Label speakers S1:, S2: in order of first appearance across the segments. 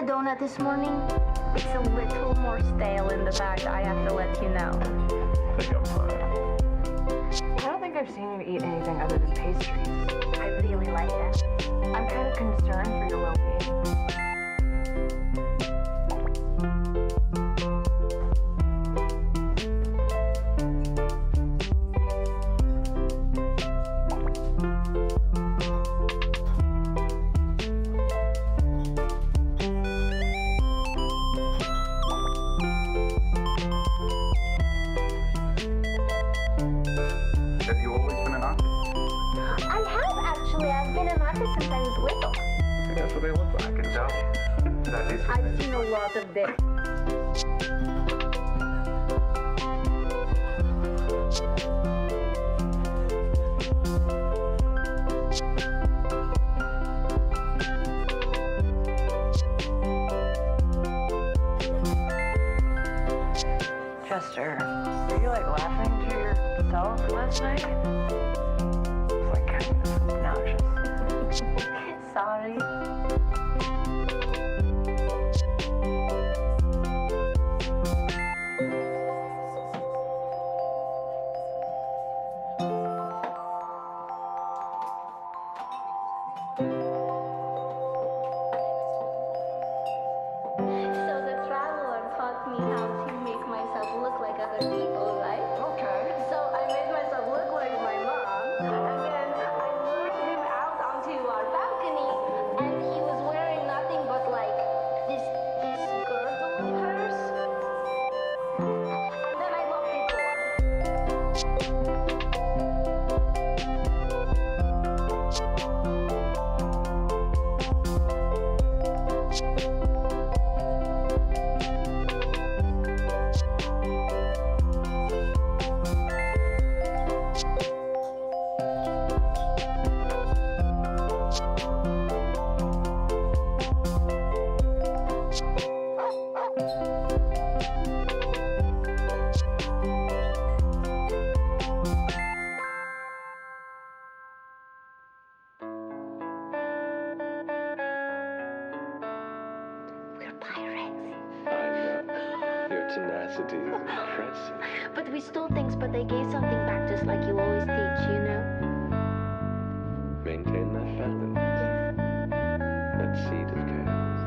S1: the donut this morning? It's a little more stale in the bag, I have to let you know.
S2: I think I'm fine.
S3: I don't think I've seen you eat anything other than pastries.
S1: I really like that.
S3: I'm kind of concerned for your well-being.
S2: Have you always been an artist?
S1: I have actually. I've been an artist since I was little.
S2: I think that's what they look like. I can tell. That is what
S1: I've
S2: they
S1: seen a lot of this.
S3: Chester, were you like laughing to yourself last night? It's like kind of obnoxious.
S1: Sorry. So the traveler taught me how to make myself look like other people, right?
S3: Okay.
S1: So I made myself look like my mom, and then I lured him out onto our balcony, and he was wearing nothing but like this girdle of hers. And then I locked the door. We're pirates.
S4: I know. Your tenacity is impressive.
S1: But we stole things, but they gave something back, just like you always teach, you know?
S4: Maintain that balance. That seed of chaos.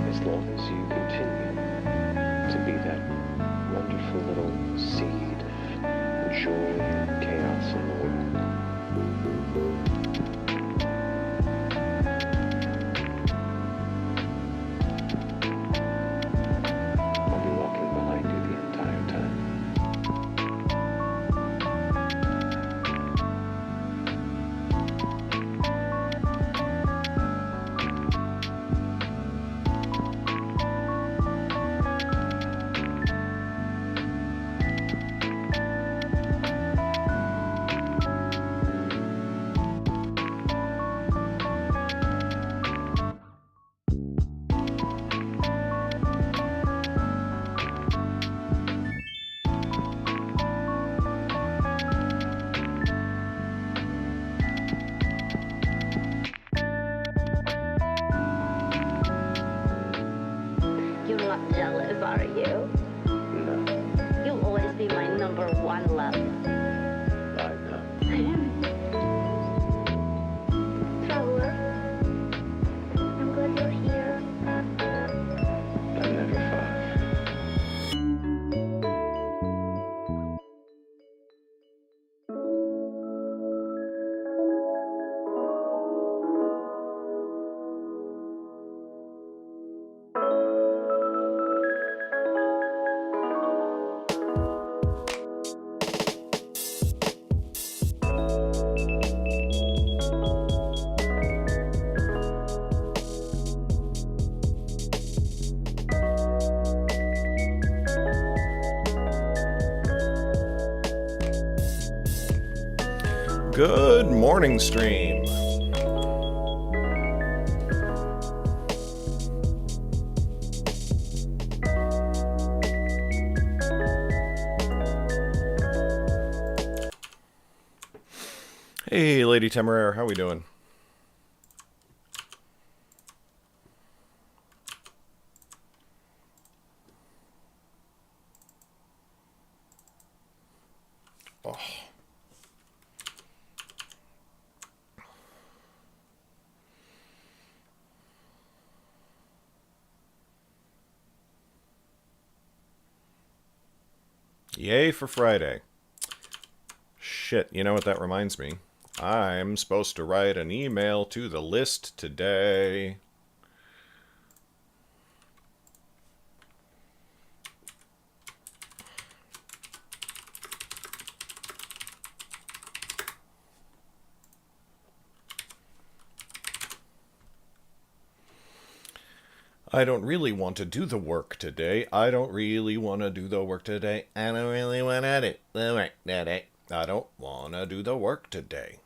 S4: As long as you continue to be that wonderful little seed of joy and chaos in the world. I'll be walking behind you the entire time.
S1: You're not jealous, are you?
S4: No,
S1: You'll always be my number one love.
S4: I know.
S1: Traveler, I'm glad you're here.
S5: Good morning, stream. Hey, Lady Temeraire, how we doing? Oh. Yay for Friday. Shit, you know what that reminds me? I'm supposed to write an email to the list today. I don't really want to do the work today. I don't really want to do the work today. I don't really want to do the work today. I don't want to do the work today.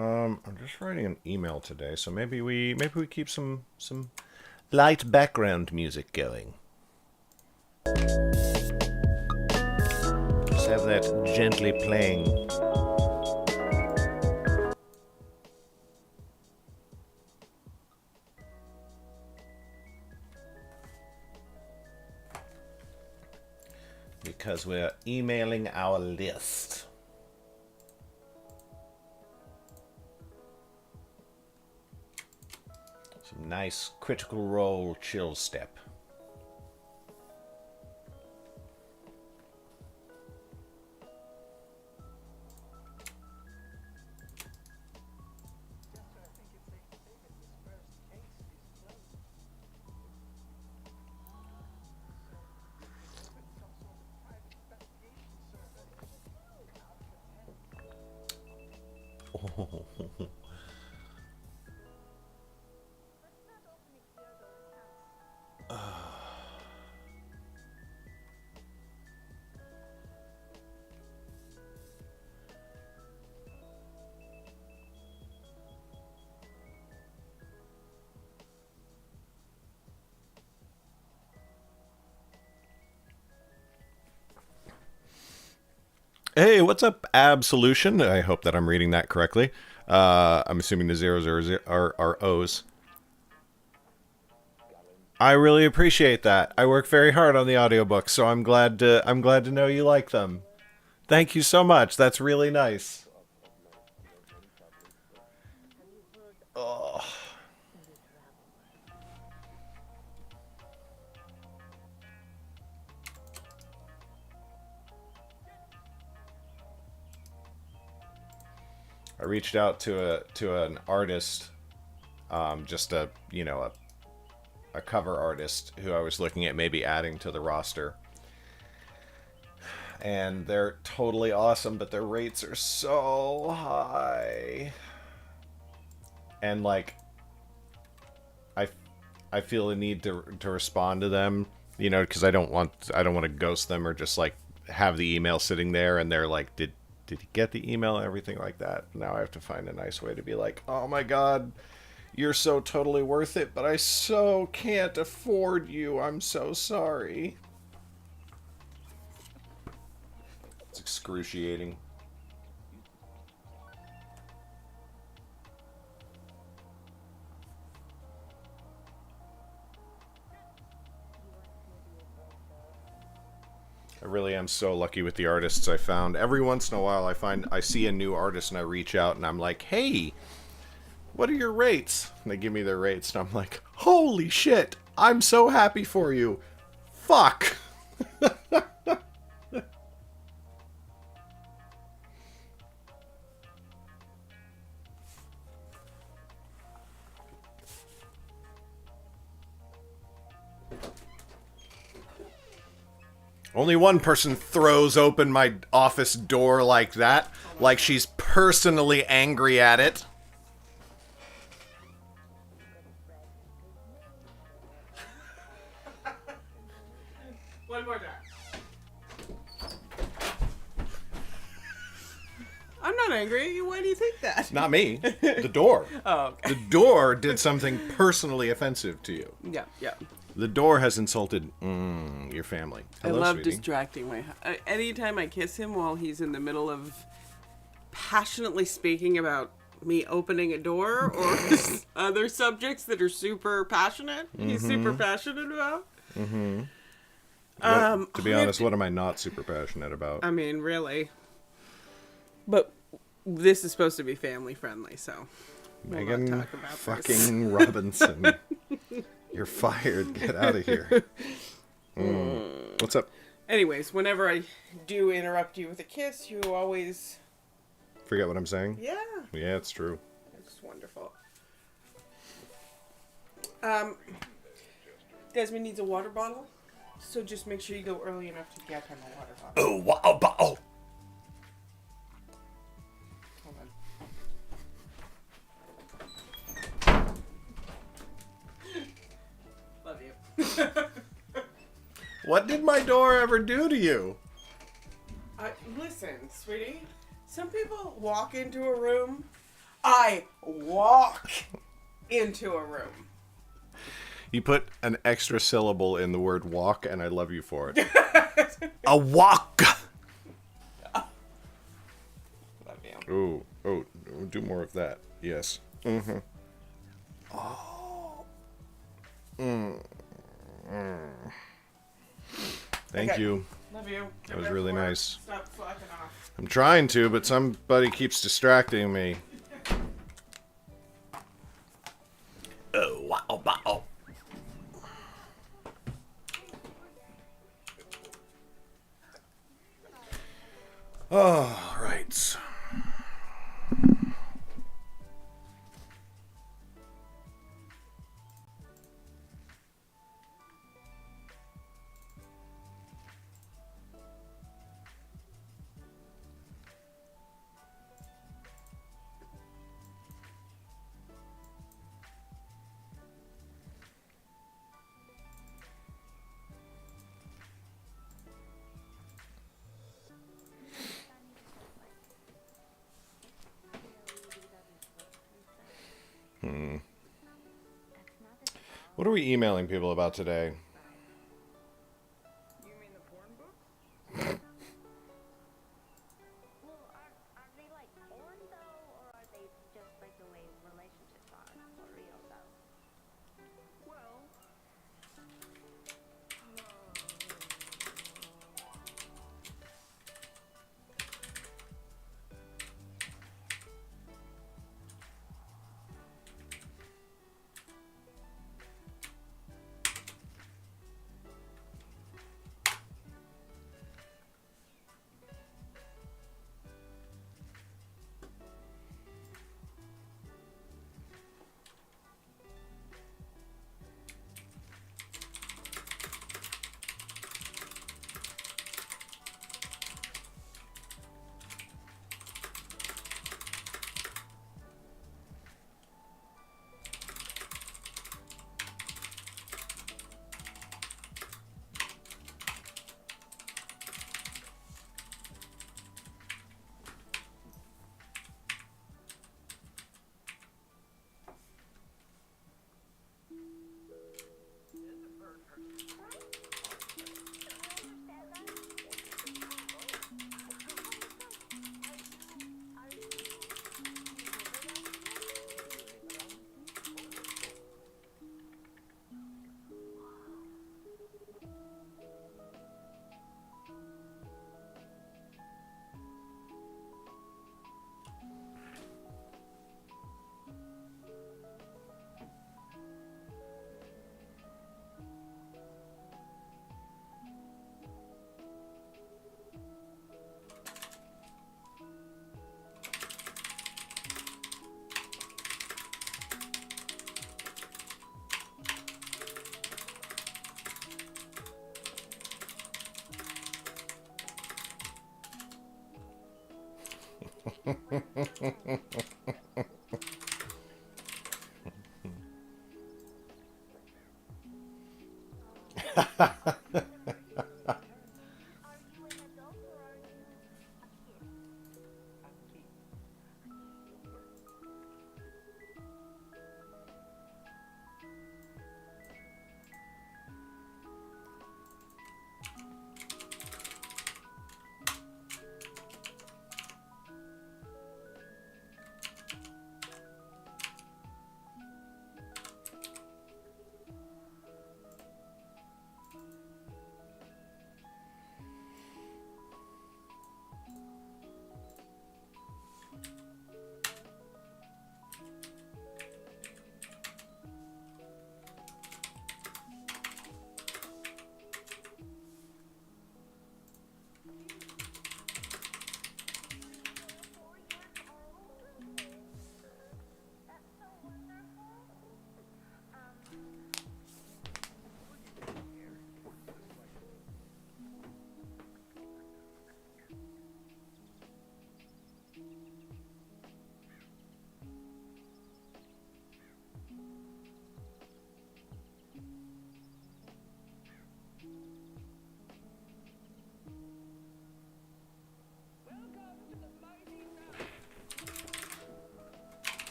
S5: I'm just writing an email today, so maybe we keep some light background music going. Just have that gently playing. Because we're emailing our list. Some nice Critical Role chill step. Hey, what's up, Absolution? I hope that I'm reading that correctly. I'm assuming the zeros are O's. I really appreciate that. I work very hard on the audiobooks, so I'm glad to know you like them. Thank you so much. That's really nice. I reached out to an artist, just a cover artist who I was looking at maybe adding to the roster. And they're totally awesome, but their rates are so high. And like, I feel a need to respond to them, you know, because I don't want to ghost them or just like have the email sitting there and they're like, did you get the email and everything like that. Now I have to find a nice way to be like, oh my god, you're so totally worth it, but I so can't afford you. I'm so sorry. It's excruciating. I really am so lucky with the artists I found. Every once in a while I see a new artist and I reach out and I'm like, hey, what are your rates? And they give me their rates and I'm like, holy shit, I'm so happy for you. Fuck. Only one person throws open my office door like that, like she's personally angry at it.
S6: One more time. I'm not angry. Why do you think that?
S5: Not me. The door.
S6: Oh, okay.
S5: The door did something personally offensive to you.
S6: Yeah, yeah.
S5: The door has insulted your family. Hello,
S6: I love
S5: sweetie.
S6: distracting anytime I kiss him while he's in the middle of passionately speaking about me opening a door or other subjects that are super passionate. He's super passionate about.
S5: To be honest, what am I not super passionate about?
S6: I mean, really. But this is supposed to be family friendly, so we'll
S5: Megan
S6: not talk about
S5: fucking Robinson. You're fired. Get out of here. What's up?
S6: Anyways, whenever I do interrupt you with a kiss, you always...
S5: Forget what I'm saying?
S6: Yeah.
S5: Yeah, it's true.
S6: It's wonderful. Desmond needs a water bottle, so just make sure you go early enough to get him a water bottle.
S5: Oh, wow, bottle.
S6: Hold on. Love you.
S5: What did my door ever do to you?
S6: Listen, sweetie. Some people walk into a room. I walk into a room.
S5: You put an extra syllable in the word walk, and I love you for it. A walk!
S6: Love you.
S5: Oh, do more of that. Yes. Mm-hmm. Oh. Thank
S6: Okay.
S5: you.
S6: Love you.
S5: That was really nice.
S6: Stop slacking off.
S5: I'm trying to, but somebody keeps distracting me. Oh, wow, wow. Oh, right. What are we emailing people about today?
S6: You mean the porn books?
S1: Well, are they like porn though, or are they just like the way relationships are for real though?
S6: Well,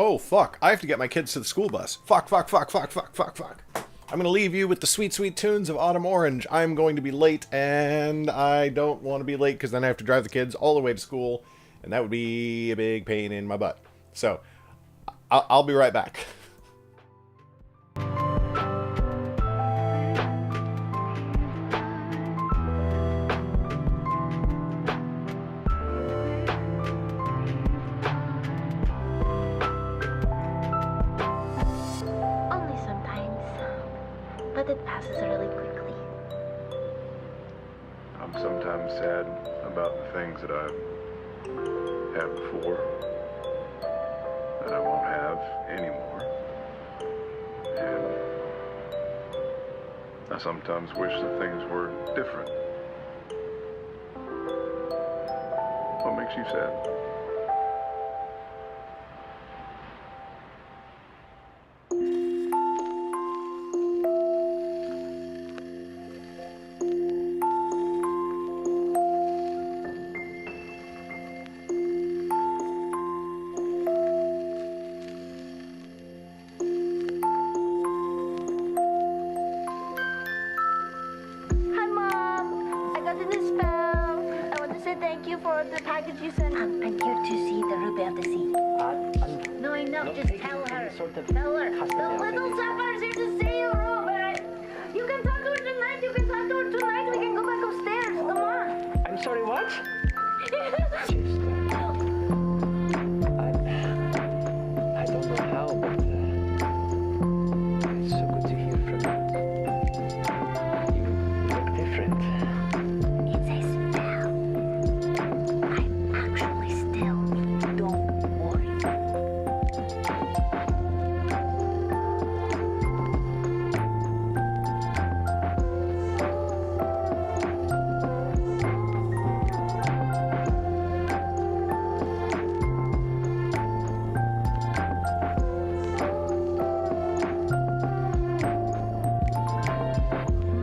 S5: Oh, fuck. I have to get my kids to the school bus. Fuck. I'm going to leave you with the sweet, sweet tunes of Autumn Orange. I'm going to be late, and I don't want to be late because then I have to drive the kids all the way to school, and that would be a big pain in my butt. So, I'll be right back.
S1: Only sometimes. But it passes really quickly.
S2: I'm sometimes sad about the things that I've had before that I won't have anymore. And I sometimes wish that things were different. What makes you sad?
S1: Hi, Mom. I got in this spell. I want to say thank you for the package you sent. I'm here to see the Ruby of the Sea. No, I know. Just tell her. Tell her. The little sapphires here to see you, Ruby. You can talk to her tonight. You can talk to her tonight. We can go back upstairs. Come on.
S4: I'm sorry, what? I don't know how, but it's so good to hear from you. You look different.
S1: It's a spell. I'm actually still me. Don't worry.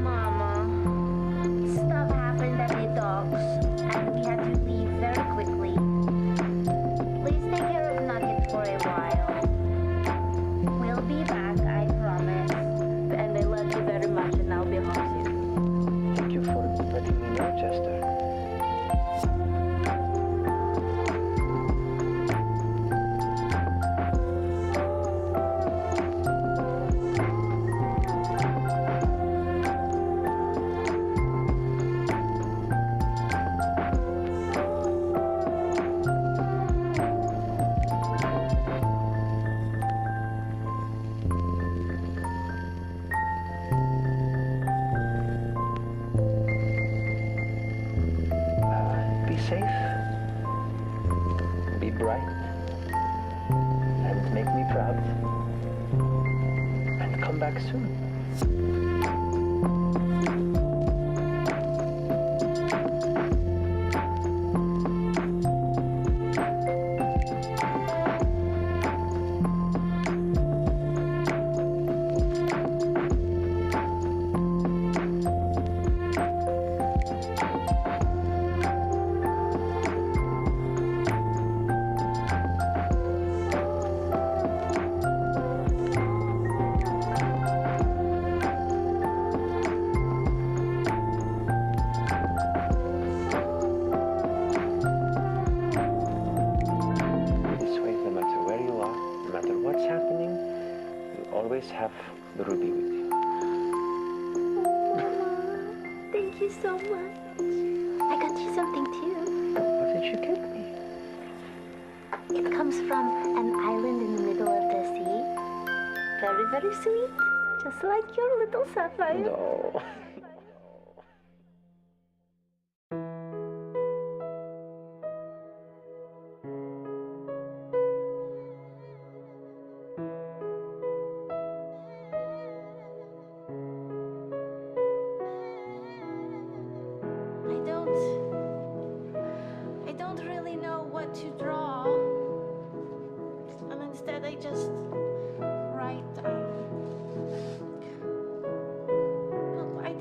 S1: Mama, stuff happened at the docks, and we had to leave very quickly. Please take care of Nugget for a while. We'll be back, I promise. And I love you very much, and I'll be home soon.
S4: Thank you for letting me know, Chester. Be safe, be bright, and make me proud. And come back soon. This way, no matter where you are, no matter what's happening, you always have the ruby with you.
S1: Thank you so much. I got you something too.
S4: What did you get me?
S1: It comes from an island in the middle of the sea. Very, very sweet. Just like your little sapphire.
S4: No.
S1: I don't really know what to draw. And instead I just write, well, I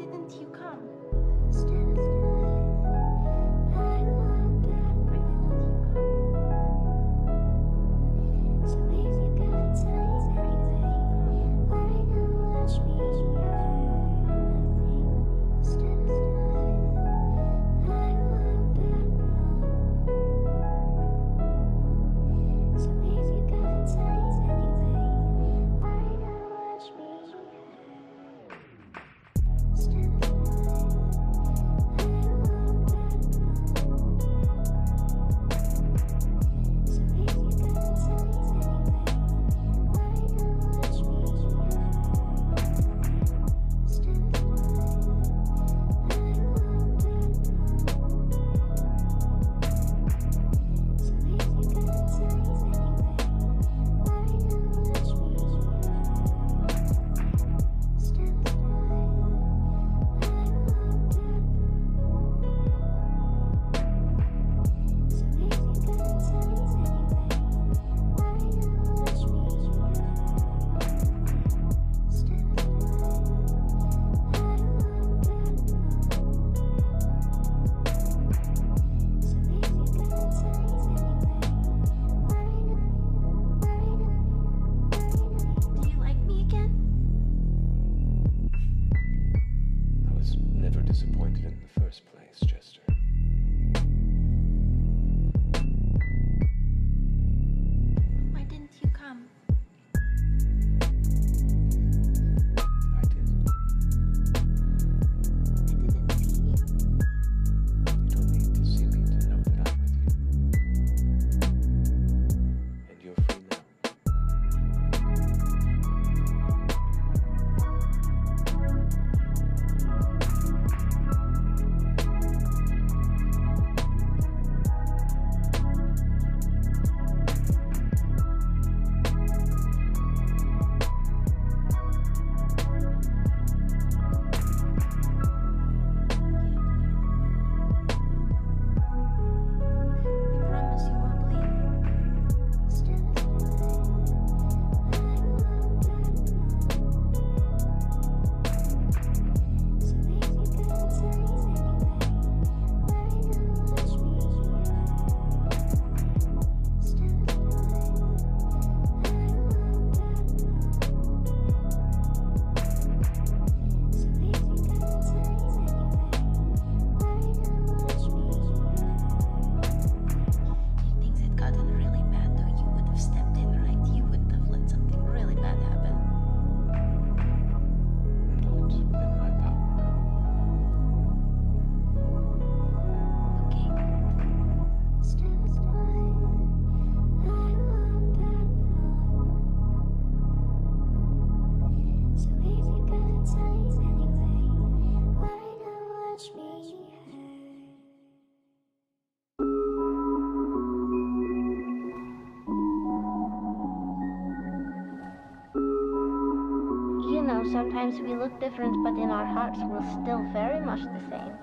S1: know, sometimes we look different, but in our hearts we're still very much the same.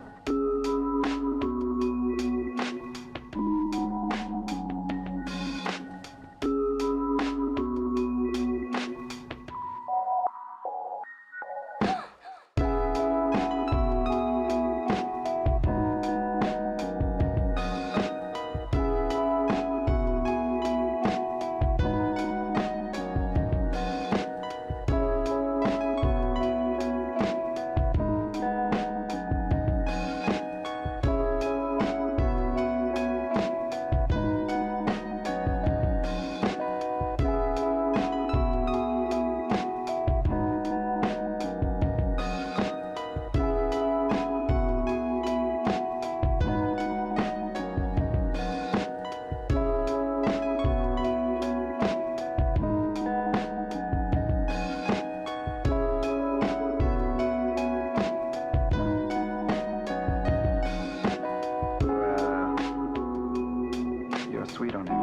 S7: You're sweet on him,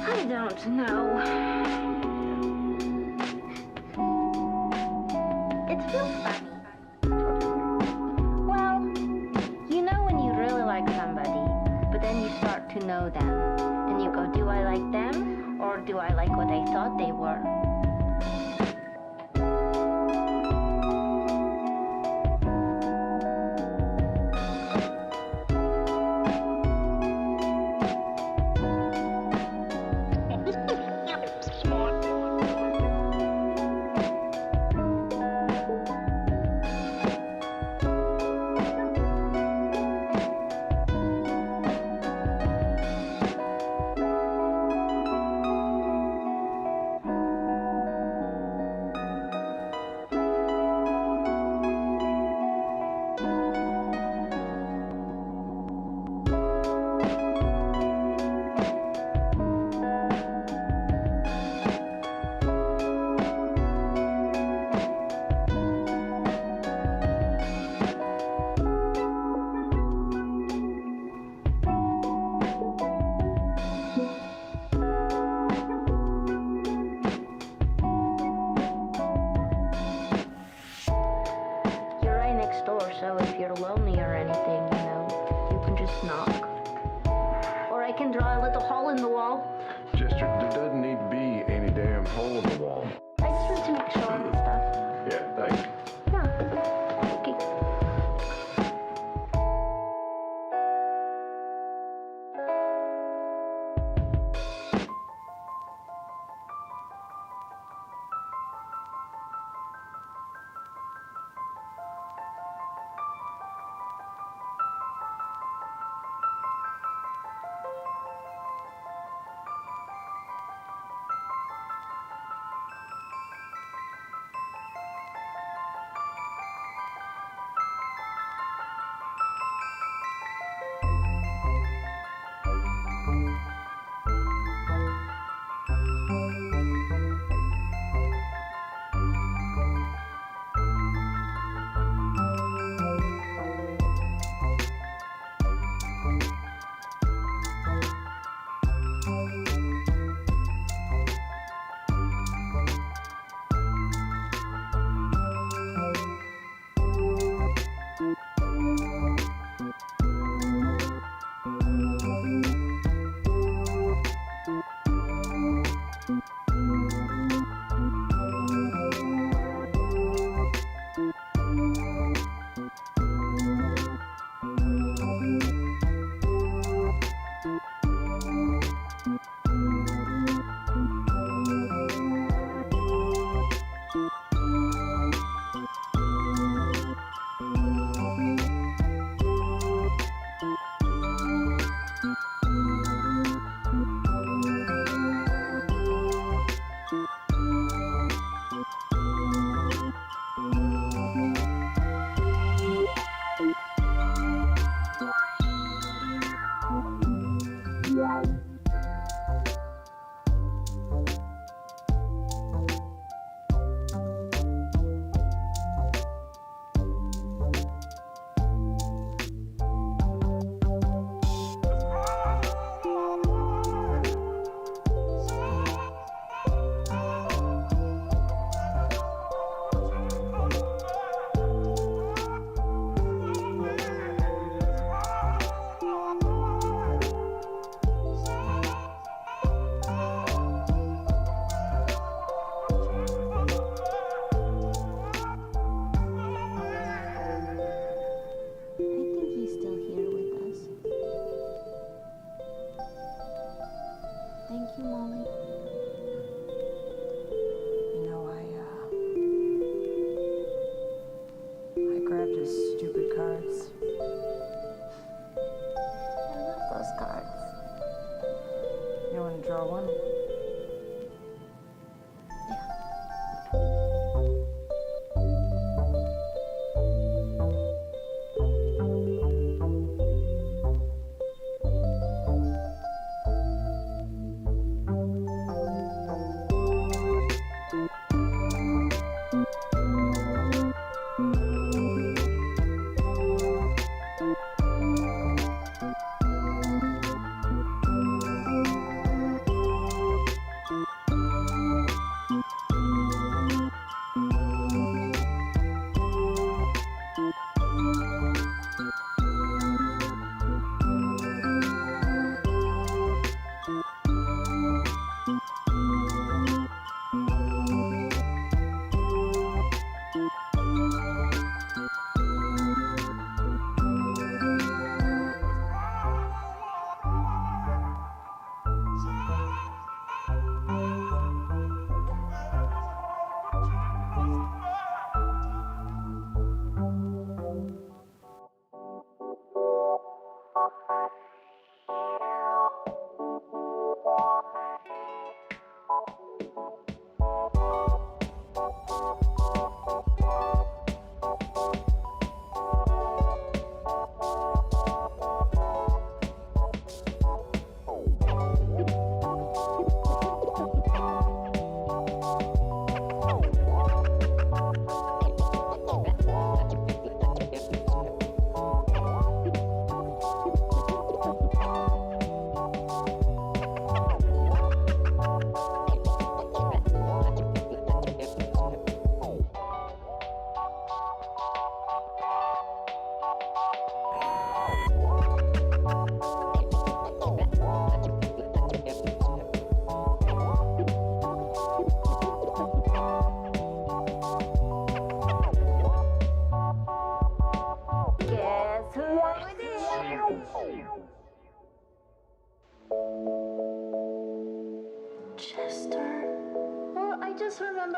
S1: I don't know. It feels funny.
S7: How do you mean?
S1: Well, you know when you really like somebody, but then you start to know them, and you go, do I like them, or do I like what I thought they were?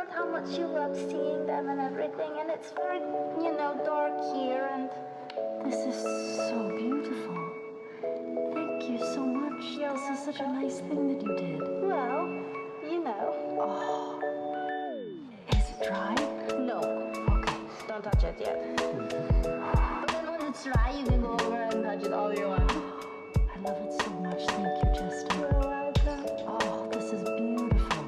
S1: about how much you love seeing them and everything, and it's very, dark here, and
S8: This is so beautiful. Thank you so much. This is such a nice thing that you did.
S1: well,
S8: Oh. Is it dry?
S1: no. Okay, don't touch it yet. But then when it's dry, you can go over and touch it all you want.
S8: I love it so much. Thank you, Justin.
S1: You're welcome.
S8: Oh, this is beautiful.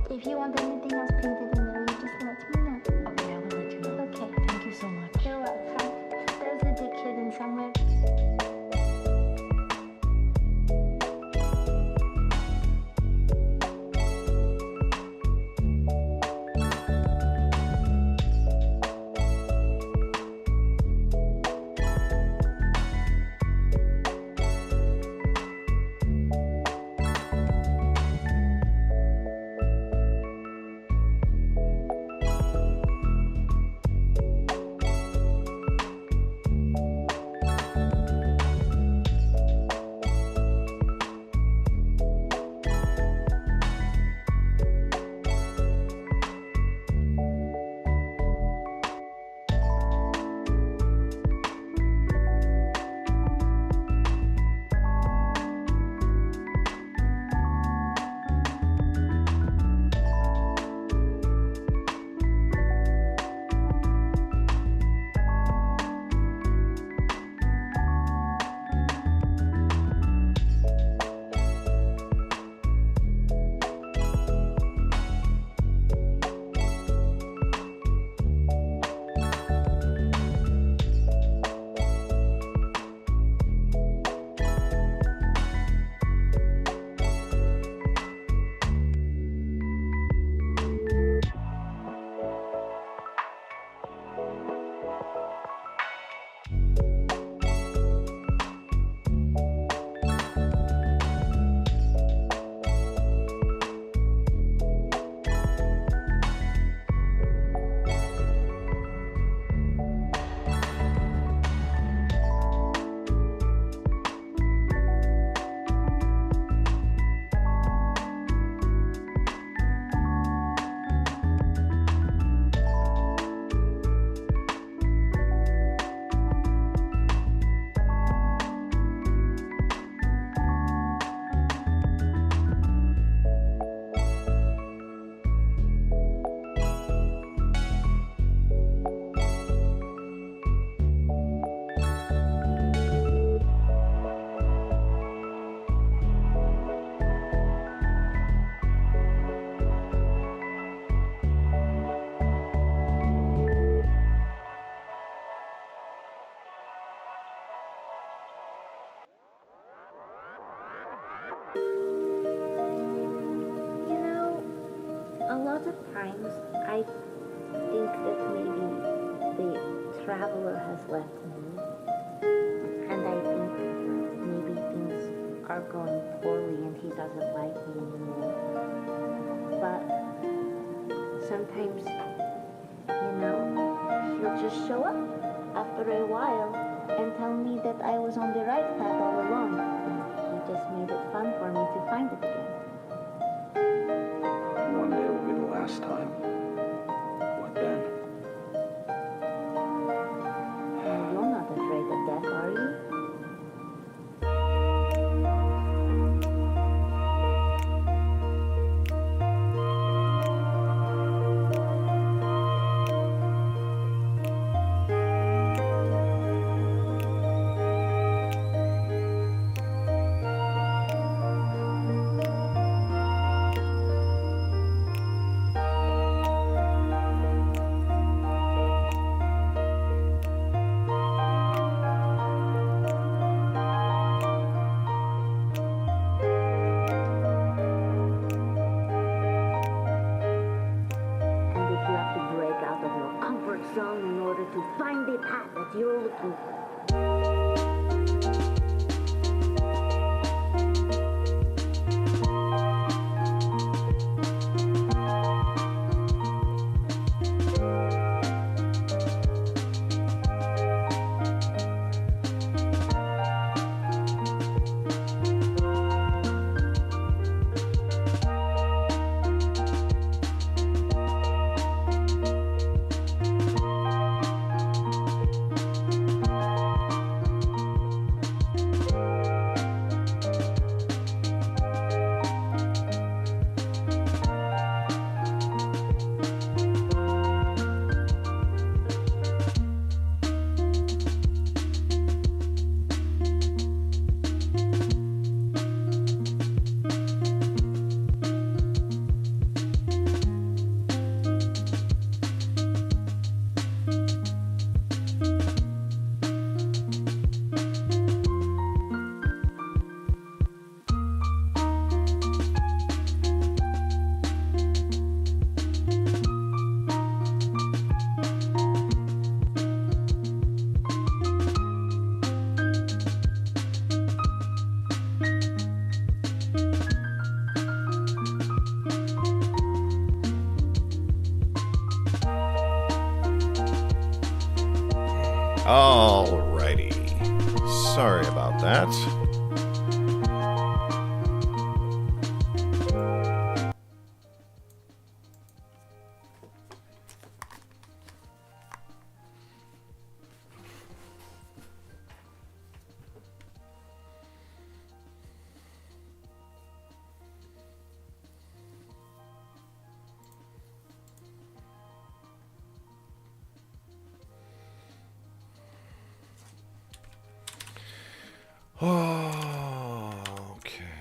S1: If you want anything else painted in there, you just let me know.
S8: Okay, I will let you know.
S1: Okay.
S8: Thank you so much.
S1: You're welcome. There's a dick hidden somewhere. A lot of times I think that maybe the traveler has left me, and I think maybe things are going poorly and he doesn't like me anymore. But sometimes, he'll just show up after a while and tell me that I was on the right path all along. And he just made it fun for me to find it again.
S7: One day will be the last time. What then?
S1: You're not afraid of death, are you? Zone in order to find the path that you're looking for.
S5: Alrighty. Sorry about that. Oh, okay.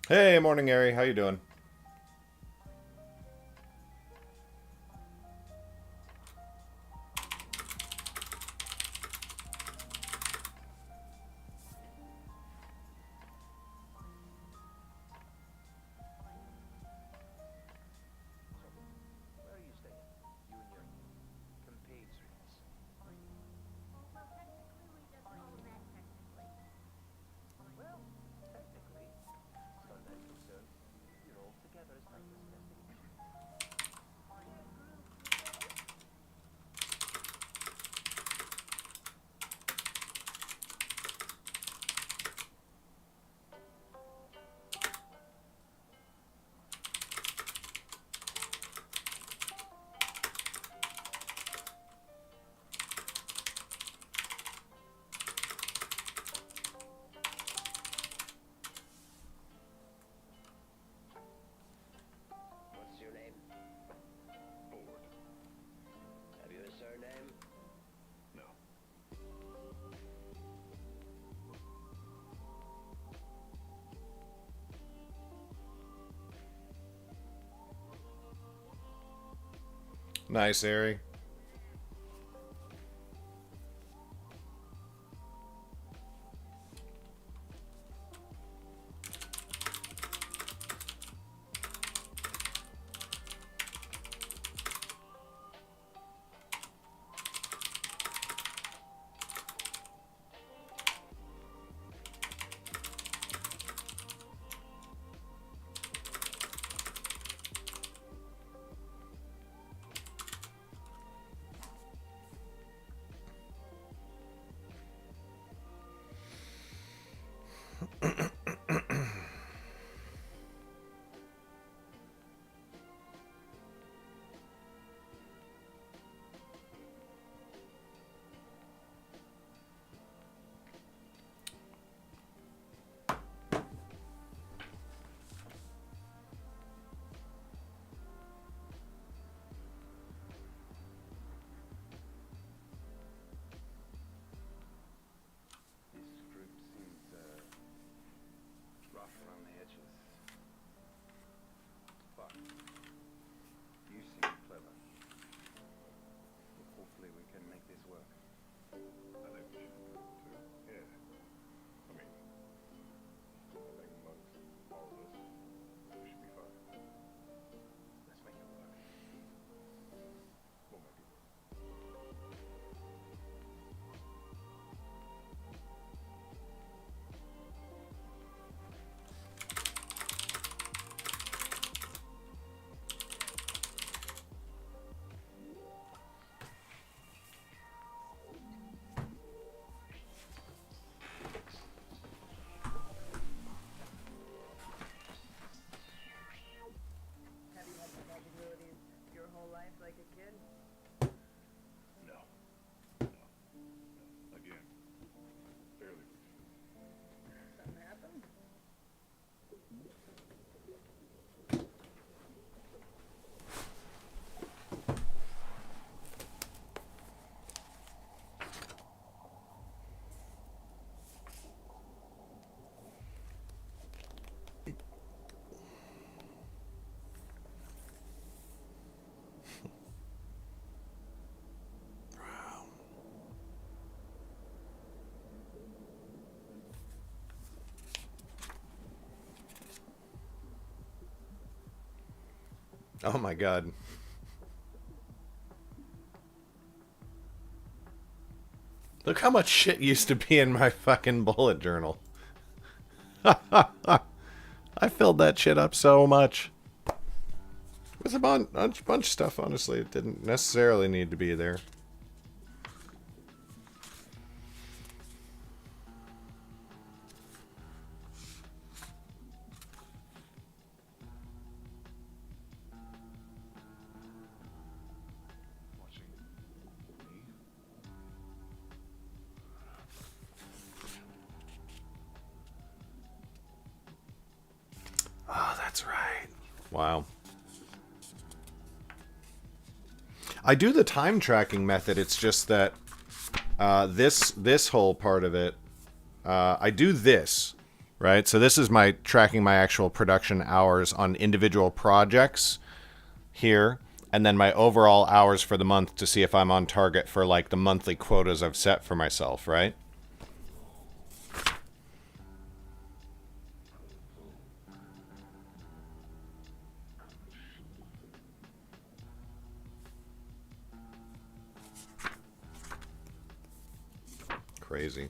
S5: Hey, morning, Ari. How you doing? Nice, Ari. Oh my god. Look how much shit used to be in my fucking bullet journal. I filled that shit up so much. With a bunch of stuff, honestly. It didn't necessarily need to be there. Oh, that's right. Wow. I do the time tracking method. It's just that this whole part of it, I do this, right? So this is my tracking my actual production hours on individual projects here, and then my overall hours for the month to see if I'm on target for like the monthly quotas I've set for myself, right? Crazy.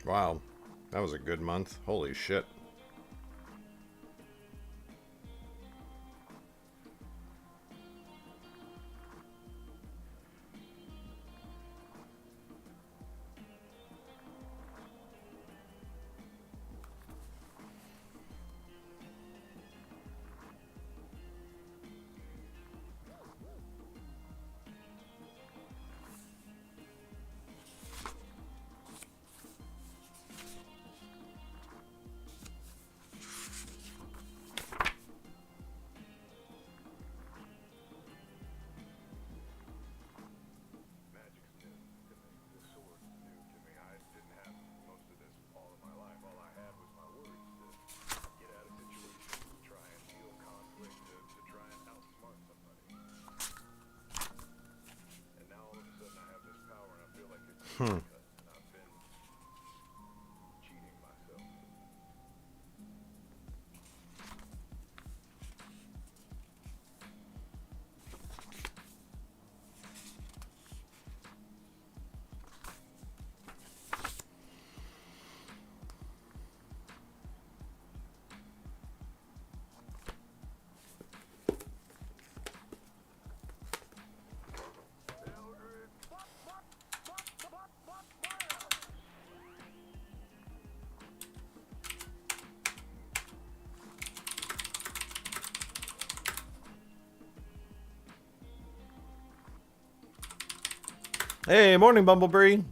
S5: Wow, that was a good month. Holy shit.
S2: Magic's new to me. The sword's new to me. I didn't have most of this all of my life. All I had was my words to get out of situations, to try and heal conflict, to try and outsmart somebody. And now all of a sudden I have this power and I feel like it's a shortcut. And I've been cheating myself.
S5: Hey, morning, Bumblebee.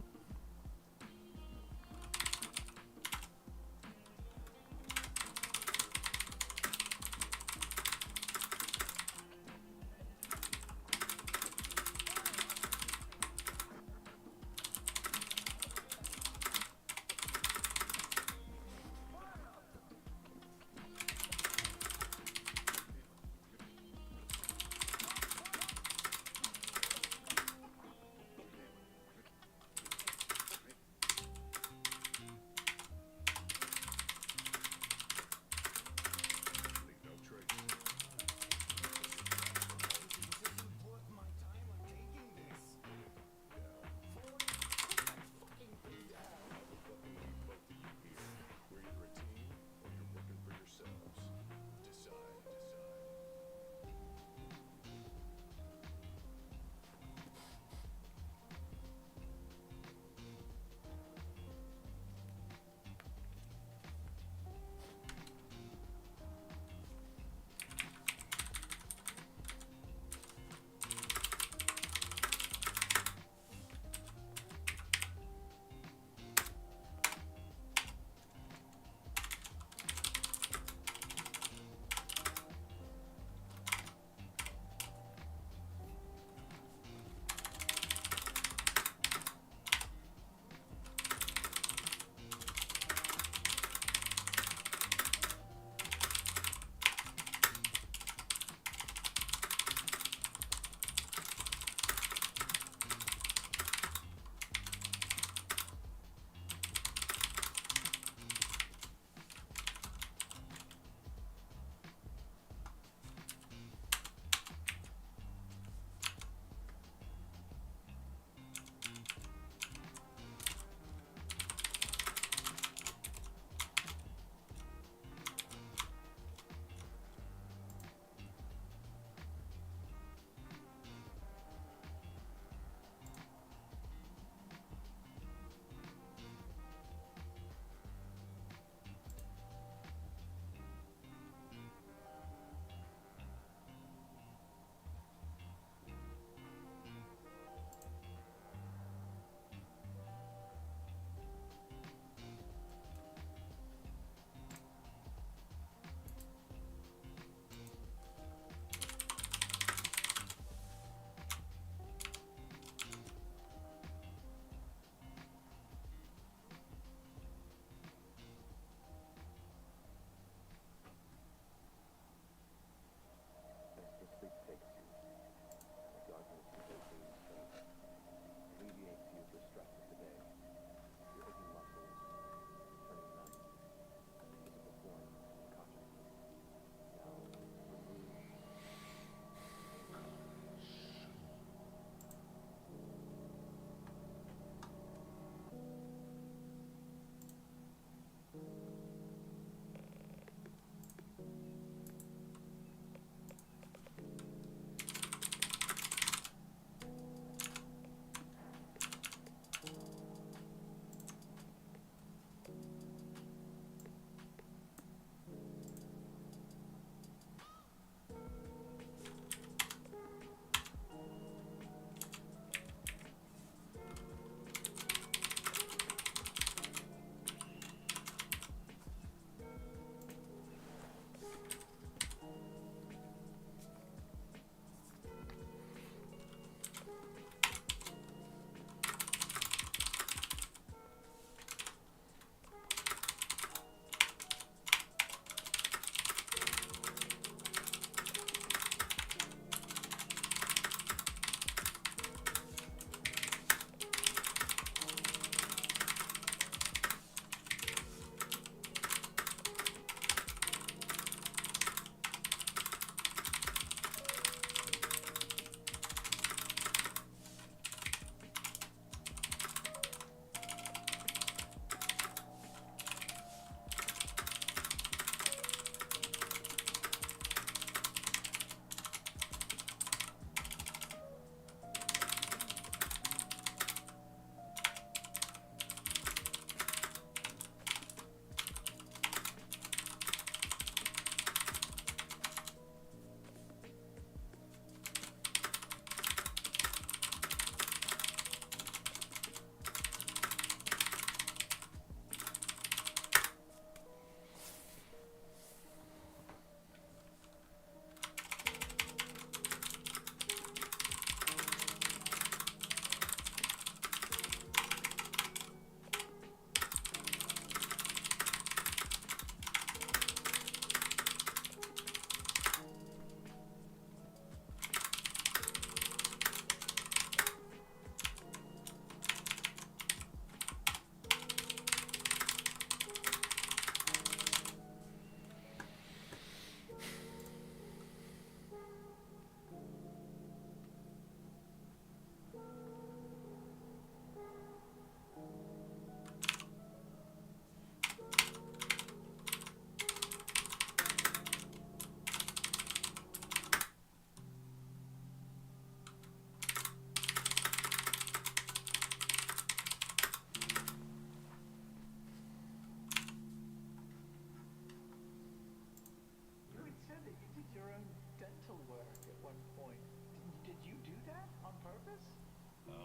S2: When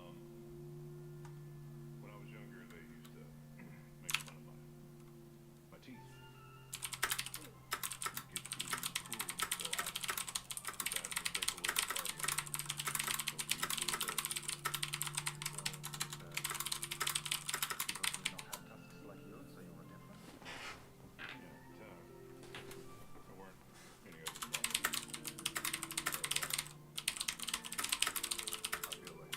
S2: I was younger, they used to make fun of my teeth. Get too cruel, so I decided to take away the part where those teeth were there. Yeah, there weren't any other problems. So, I feel like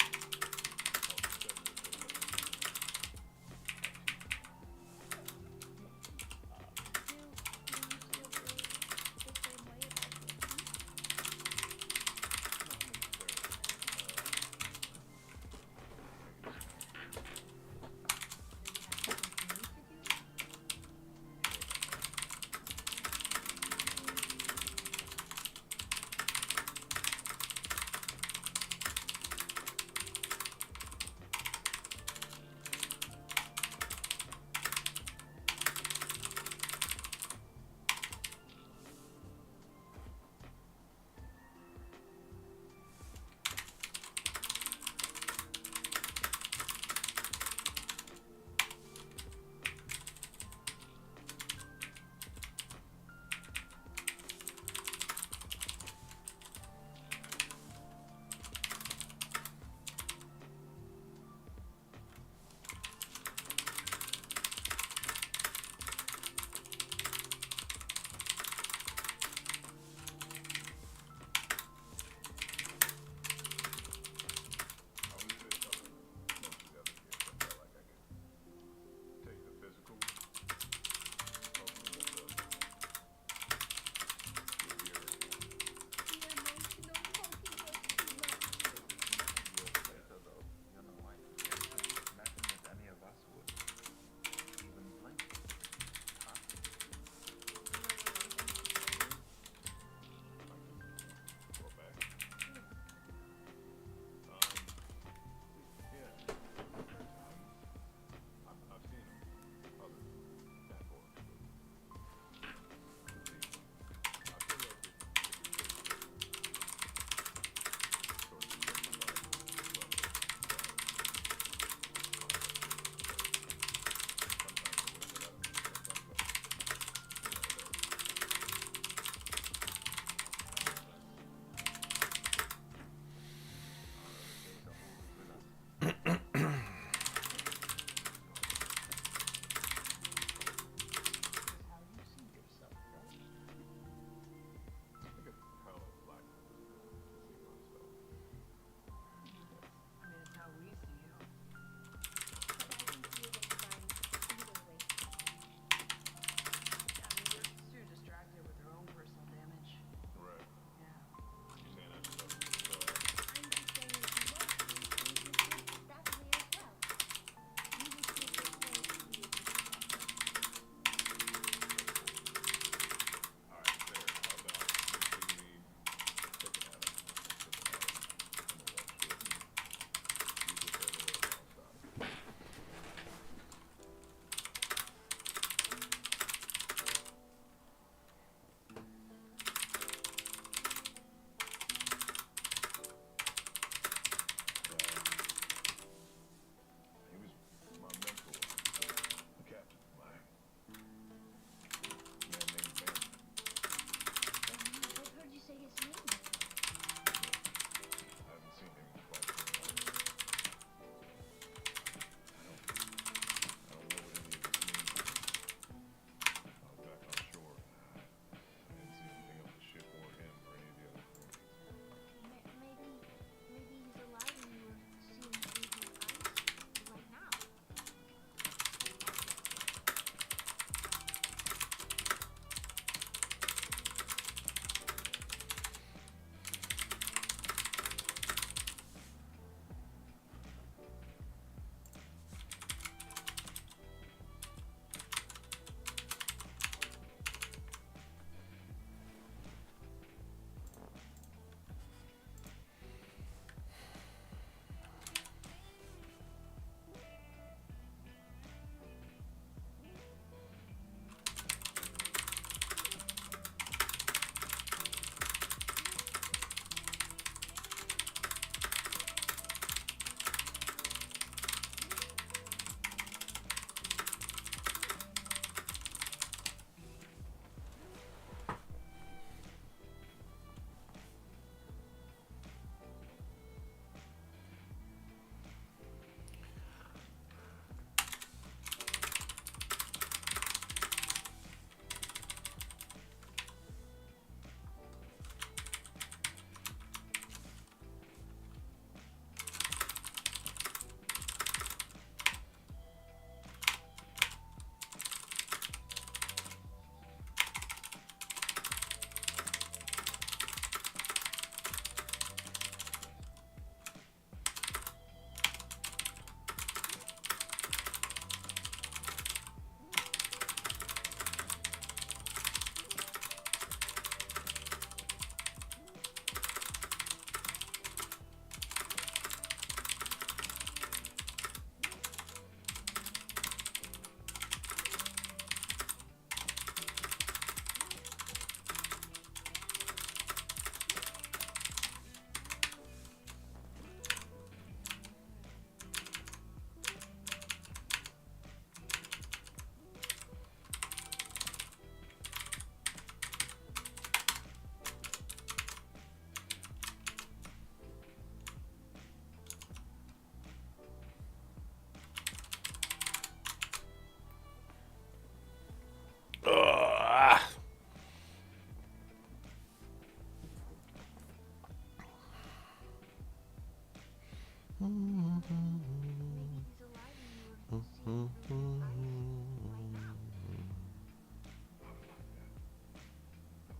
S2: I was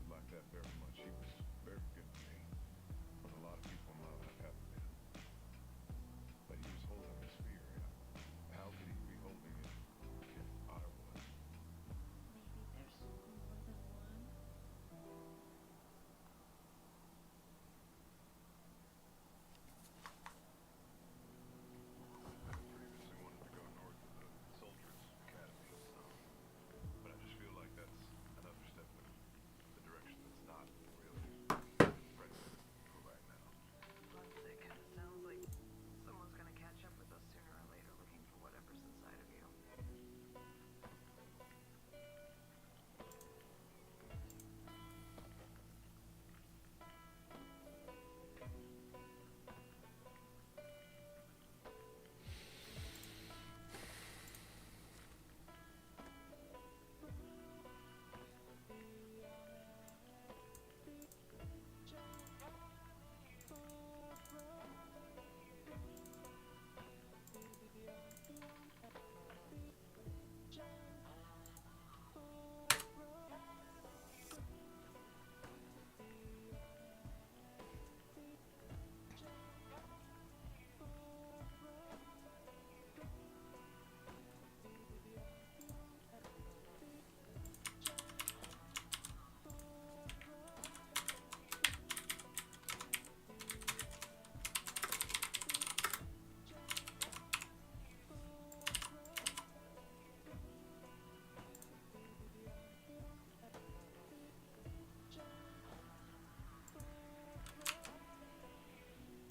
S2: like that very much. He was very good to me. When a lot of people in my life haven't been. But he was holding this fear. How could he be holding it if I was?
S8: Maybe there's more than one.
S2: I previously wanted to go north of the Soldiers Academy. But I just feel like that's another step in the direction that's not really present for right now.
S3: Honestly, it kind of sounds like someone's gonna catch up with us sooner or later looking for whatever's inside of you.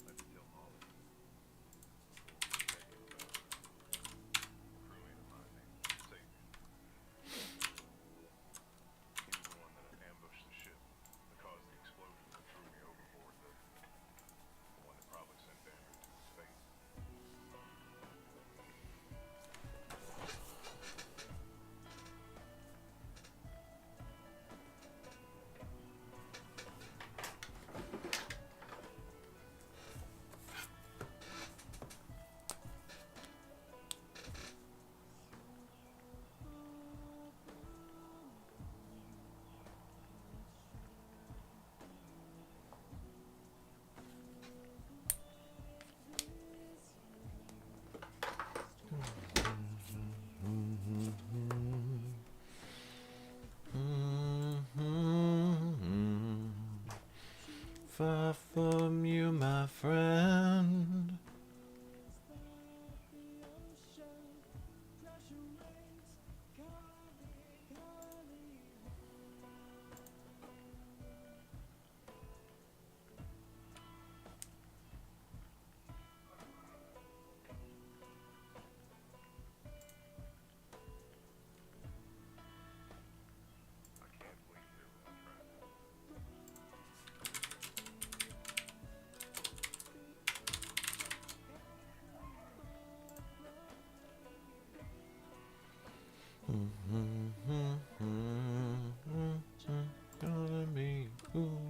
S2: Let me tell Molly before we take him about crewmate of mine named Xavier. He was the one that ambushed the ship that caused the explosion that threw me overboard. The one that probably sent Xavier to his fate.
S5: Far from you, my friend.
S2: I can't wait here without trying to.
S5: Gonna be cool.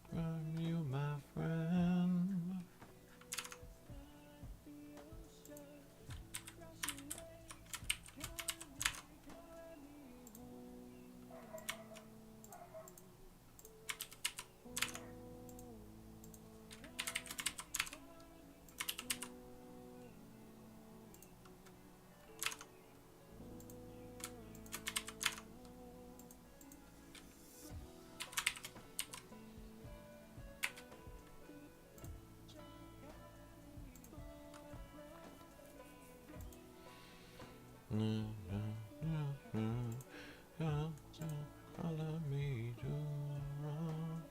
S5: From you, my friend. Follow me to wrong.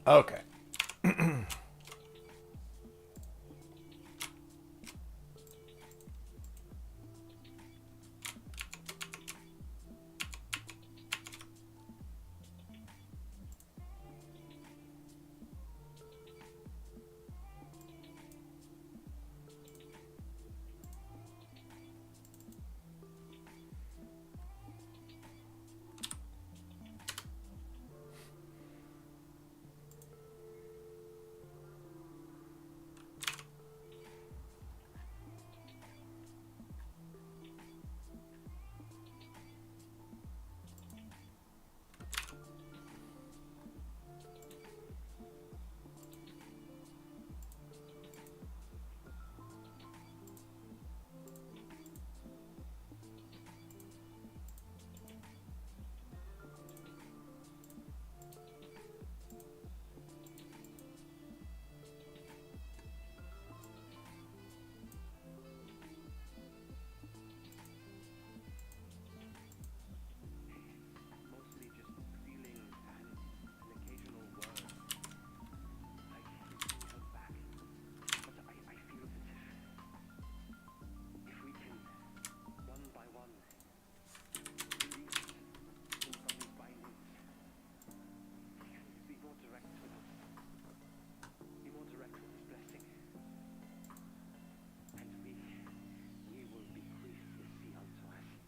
S5: Okay.
S4: Mostly just feeling and an occasional word. I keep held back. But I feel that if we can, one by one, release him from his bindings, he can be more direct with us. Be more direct with his blessing. And we will bequeath the seal to us.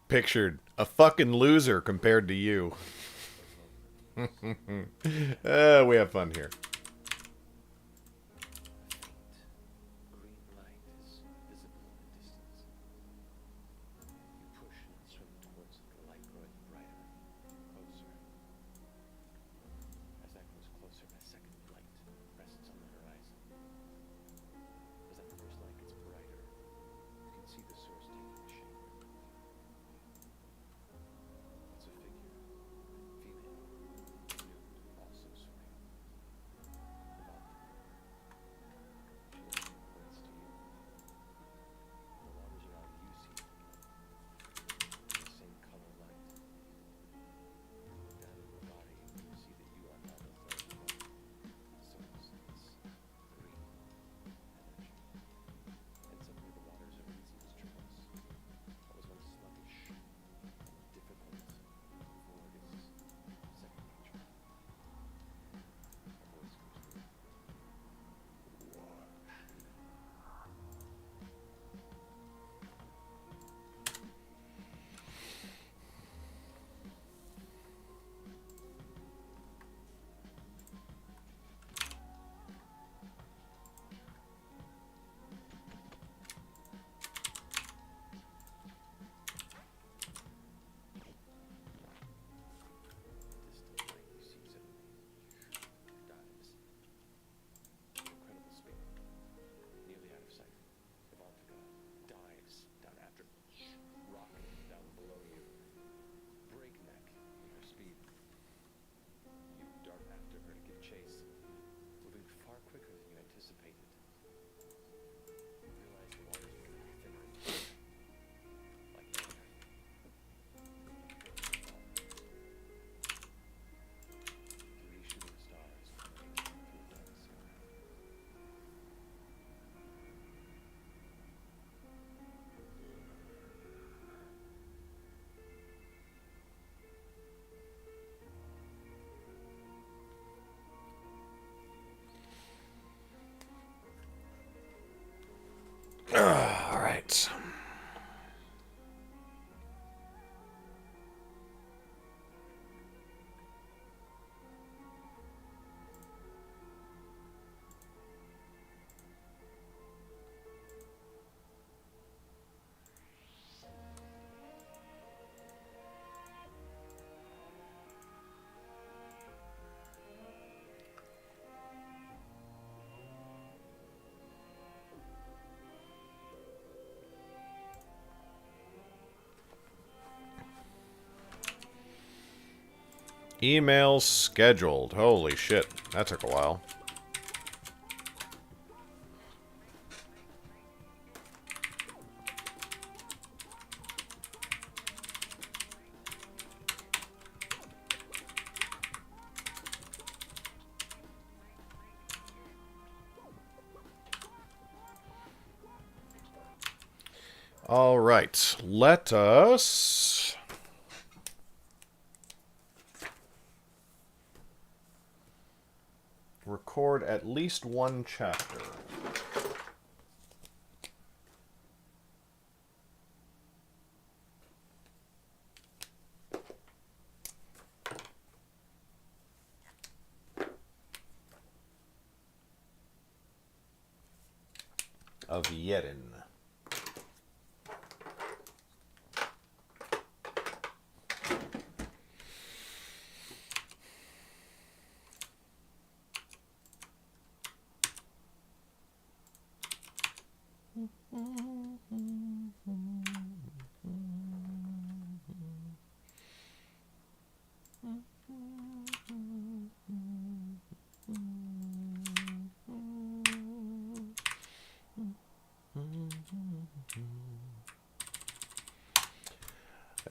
S5: Pictured a fucking loser compared to you. We have fun here.
S4: Green light is visible in the distance. You push and swim towards it, the light growing brighter, closer. As that grows closer, a second light rests on the horizon. As that first light gets brighter, you can see the source taking shape. It's a figure, female, nude, also swimming.
S5: Emails scheduled. Holy shit. That took a while. All right. Let us... record at least one chapter. Of Yerrin.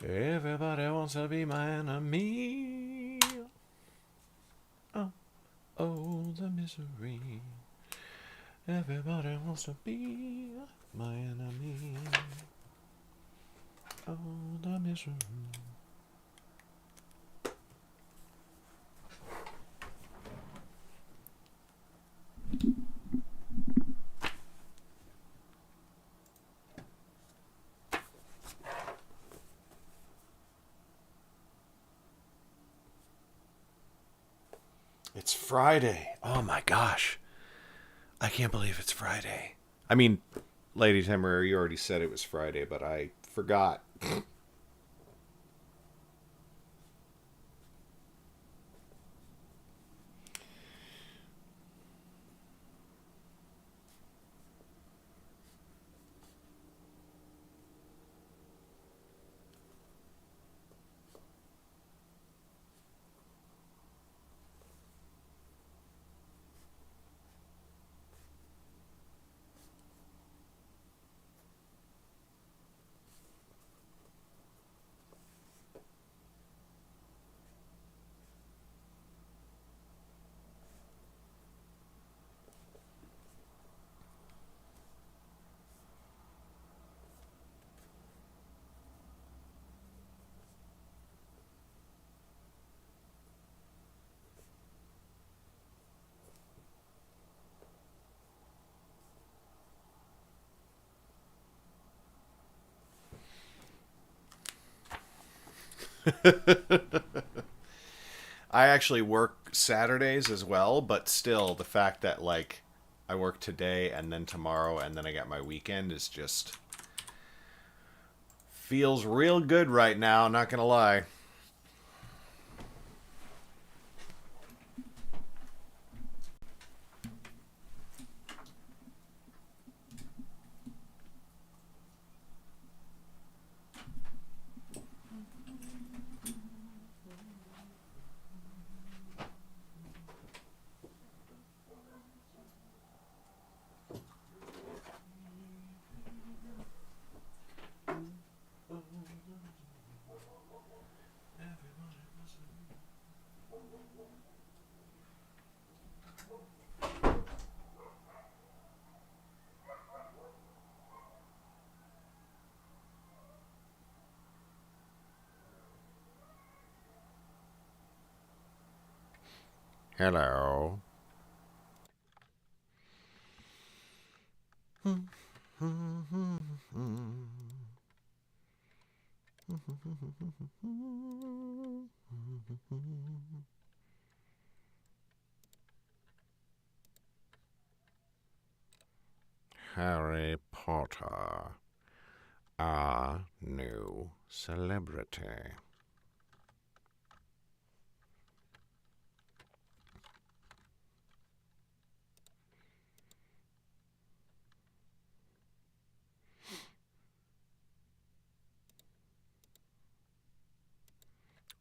S5: Everybody wants to be my enemy. Oh, oh, the misery. Everybody wants to be my enemy. Oh, the misery. It's Friday. Oh my gosh. I can't believe it's Friday. I mean, Lady Temporary, you already said it was Friday, but I forgot. I actually work Saturdays as well, but still, the fact that, like, I work today and then tomorrow and then I got my weekend is just... feels real good right now, not gonna lie. Hello. Harry Potter, our new celebrity.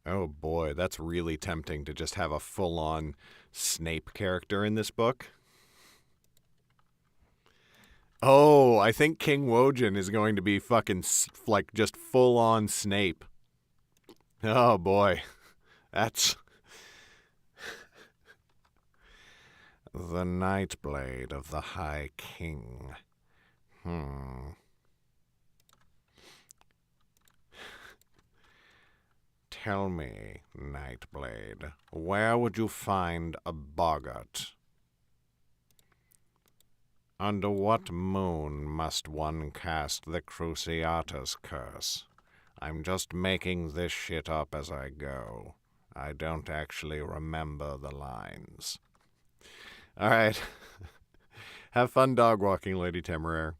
S5: Oh boy, that's really tempting to just have a full-on Snape character in this book. Oh, I think King Wojan is going to be fucking, like, just full-on Snape. Oh boy, that's... The Nightblade of the High King. Tell me, Nightblade, where would you find a boggart? Under what moon must one cast the Cruciatus curse? I'm just making this shit up as I go. I don't actually remember the lines. All right. Have fun dog walking, Lady Temeraire.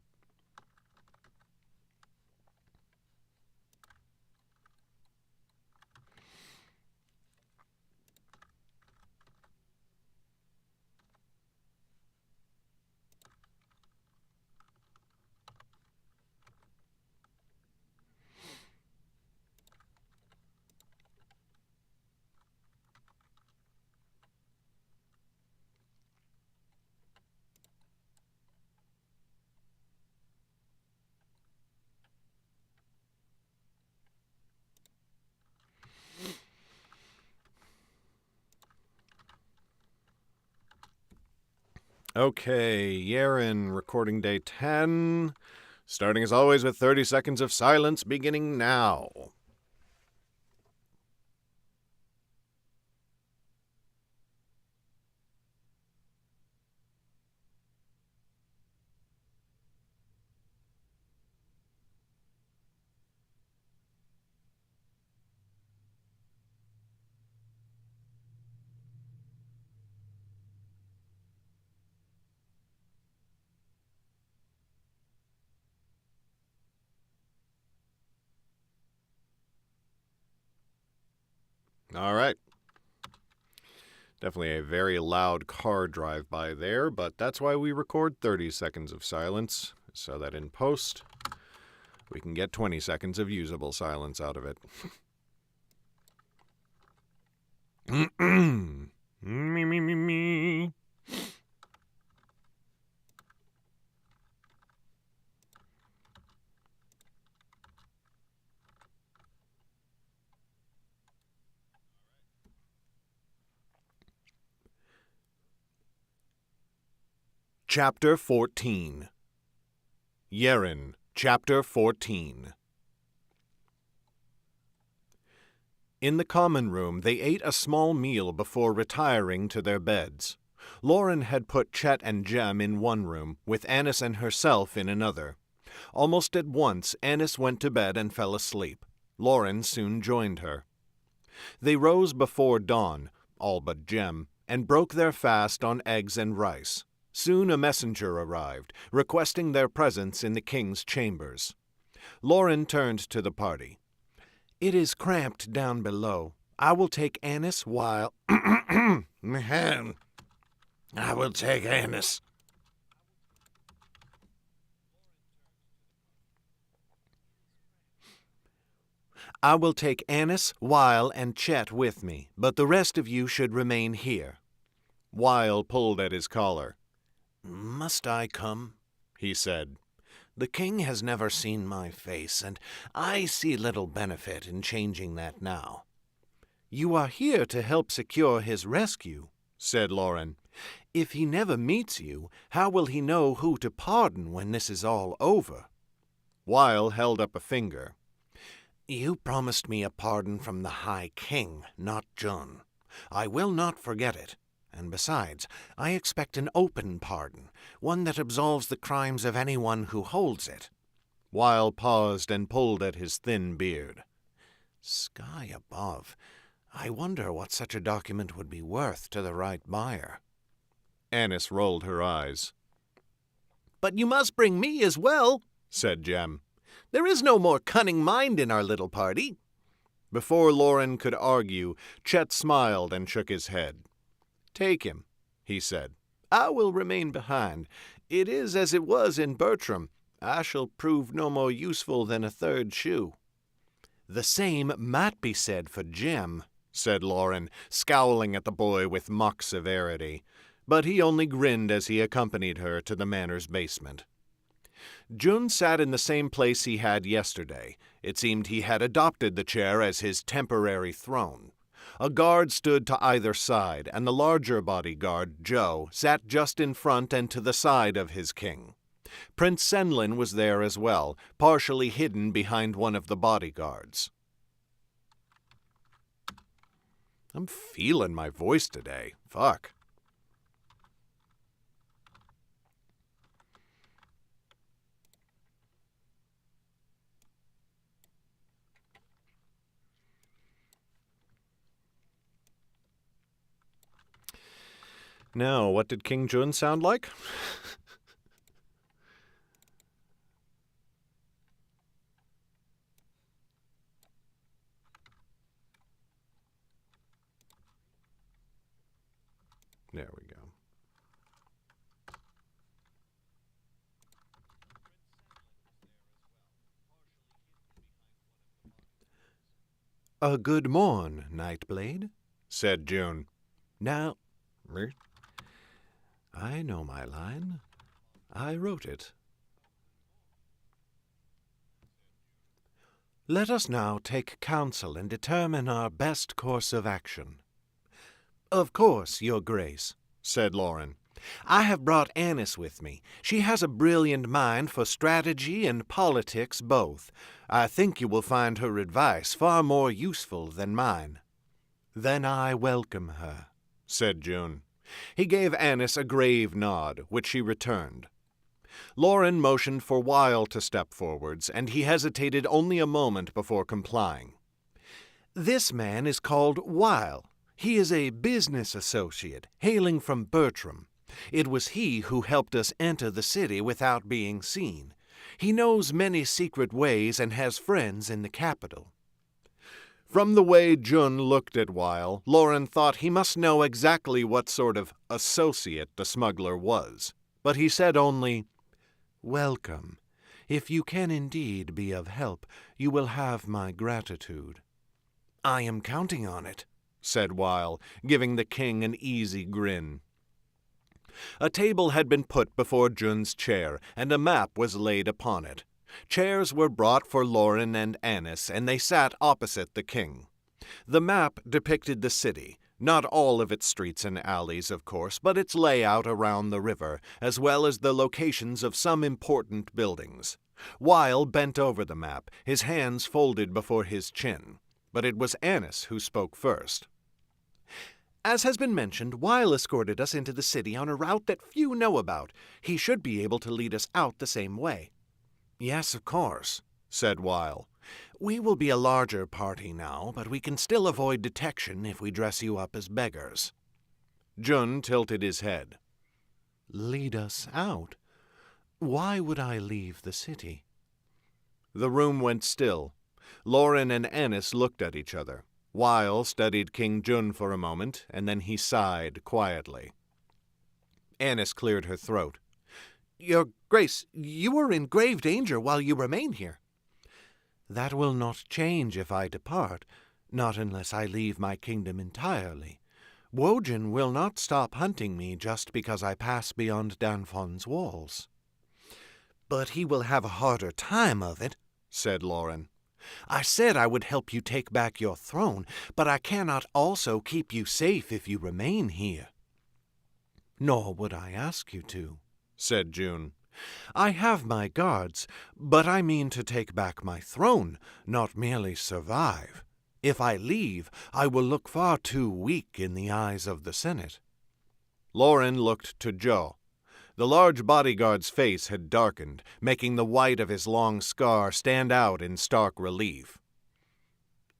S5: Okay, Yerrin, recording day 10. Starting as always with 30 seconds of silence, beginning now. All right. Definitely a very loud car drive by there, but that's why we record 30 seconds of silence, so that in post, we can get 20 seconds of usable silence out of it. Me. Chapter 14. Yerrin, Chapter 14. In the common room, they ate a small meal before retiring to their beds. Lauren had put Chet and Jem in one room, with Annis and herself in another. Almost at once, Annis went to bed and fell asleep. Lauren soon joined her. They rose before dawn, all but Jem, and broke their fast on eggs and rice. Soon a messenger arrived, requesting their presence in the king's chambers. Lauren turned to the party. "It is cramped down below. I will take Annis while... I will take Annis. I will take Annis, Weil, and Chet with me, but the rest of you should remain here." Weil pulled at his collar. "Must I come?" he said. "The king has never seen my face, and I see little benefit in changing that now." "You are here to help secure his rescue," said Lauren. "If he never meets you, how will he know who to pardon when this is all over?" Weil held up a finger. "You promised me a pardon from the High King, not John. I will not forget it. And besides, I expect an open pardon, one that absolves the crimes of anyone who holds it." Weil paused and pulled at his thin beard. "Sky above, I wonder what such a document would be worth to the right buyer." Annis rolled her eyes. "But you must bring me as well," said Jem. "There is no more cunning mind in our little party." Before Lauren could argue, Chet smiled and shook his head. "Take him," he said. "I will remain behind. It is as it was in Bertram. I shall prove no more useful than a third shoe." "The same might be said for Jim," said Lauren, scowling at the boy with mock severity, but he only grinned as he accompanied her to the manor's basement. Jun sat in the same place he had yesterday. It seemed he had adopted the chair as his temporary throne. A guard stood to either side, and the larger bodyguard, Joe, sat just in front and to the side of his king. Prince Senlin was there as well, partially hidden behind one of the bodyguards. I'm feeling my voice today. Fuck. Now, what did King Jun sound like? There we go. "A good morn, Nightblade," said June. "Now, I know my line. I wrote it. Let us now take counsel and determine our best course of action." "Of course, Your Grace," said Lauren. "I have brought Annis with me. She has a brilliant mind for strategy and politics both. I think you will find her advice far more useful than mine." "Then I welcome her," said June. He gave Annis a grave nod, which she returned. Lauren motioned for Weil to step forwards, and he hesitated only a moment before complying. "This man is called Weil. He is a business associate, hailing from Bertram. It was he who helped us enter the city without being seen. He knows many secret ways and has friends in the capital." From the way Jun looked at Weil, Lauren thought he must know exactly what sort of associate the smuggler was. But he said only, "Welcome. If you can indeed be of help, you will have my gratitude." "I am counting on it," said Weil, giving the king an easy grin. A table had been put before Jun's chair, and a map was laid upon it. Chairs were brought for Lauren and Annis, and they sat opposite the king. The map depicted the city, not all of its streets and alleys, of course, but its layout around the river, as well as the locations of some important buildings. Weil bent over the map, his hands folded before his chin, but it was Annis who spoke first. "As has been mentioned, Weil escorted us into the city on a route that few know about. He should be able to lead us out the same way." "Yes, of course," said Weil. "We will be a larger party now, but we can still avoid detection if we dress you up as beggars." Jun tilted his head. "Lead us out? Why would I leave the city?" The room went still. Lauren and Annis looked at each other. Weil studied King Jun for a moment, and then he sighed quietly. Annis cleared her throat. "Your Grace, you are in grave danger while you remain here." "That will not change if I depart, not unless I leave my kingdom entirely. Wojin will not stop hunting me just because I pass beyond Danfon's walls." "But he will have a harder time of it," said Lauren. "I said I would help you take back your throne, but I cannot also keep you safe if you remain here." "Nor would I ask you to," said June. "I have my guards, but I mean to take back my throne, not merely survive. If I leave, I will look far too weak in the eyes of the Senate." Lauren looked to Joe. The large bodyguard's face had darkened, making the white of his long scar stand out in stark relief.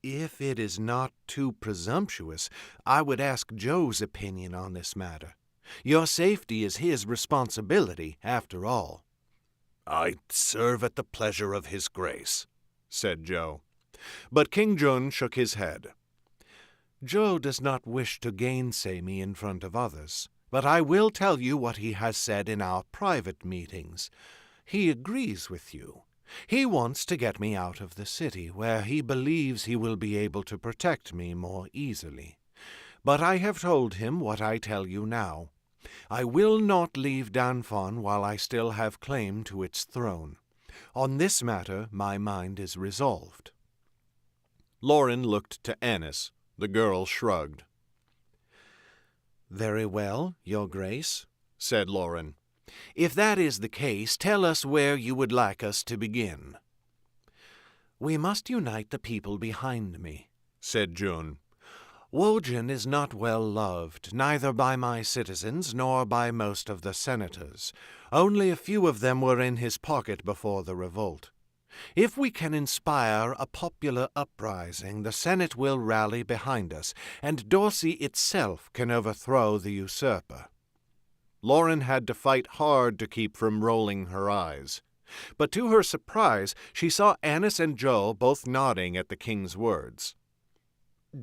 S5: "If it is not too presumptuous, I would ask Joe's opinion on this matter. Your safety is his responsibility, after all." "I serve at the pleasure of his grace," said Joe. But King Jun shook his head. "Joe does not wish to gainsay me in front of others, but I will tell you what he has said in our private meetings. He agrees with you.
S9: He wants to get me out of the city, where he believes he will be able to protect me more easily. But I have told him what I tell you now. I will not leave Danfon while I still have claim to its throne. On this matter my mind is resolved."
S5: Lauren looked to Annis. The girl shrugged.
S9: "Very well, Your Grace," said Lauren. "If that is the case, tell us where you would like us to begin." "We must unite the people behind me," said June. "Wojan is not well loved, neither by my citizens nor by most of the senators. Only a few of them were in his pocket before the revolt. If we can inspire a popular uprising, the Senate will rally behind us, and Dorsey itself can overthrow the usurper."
S5: Lauren had to fight hard to keep from rolling her eyes. But to her surprise, she saw Annis and Joe both nodding at the king's words.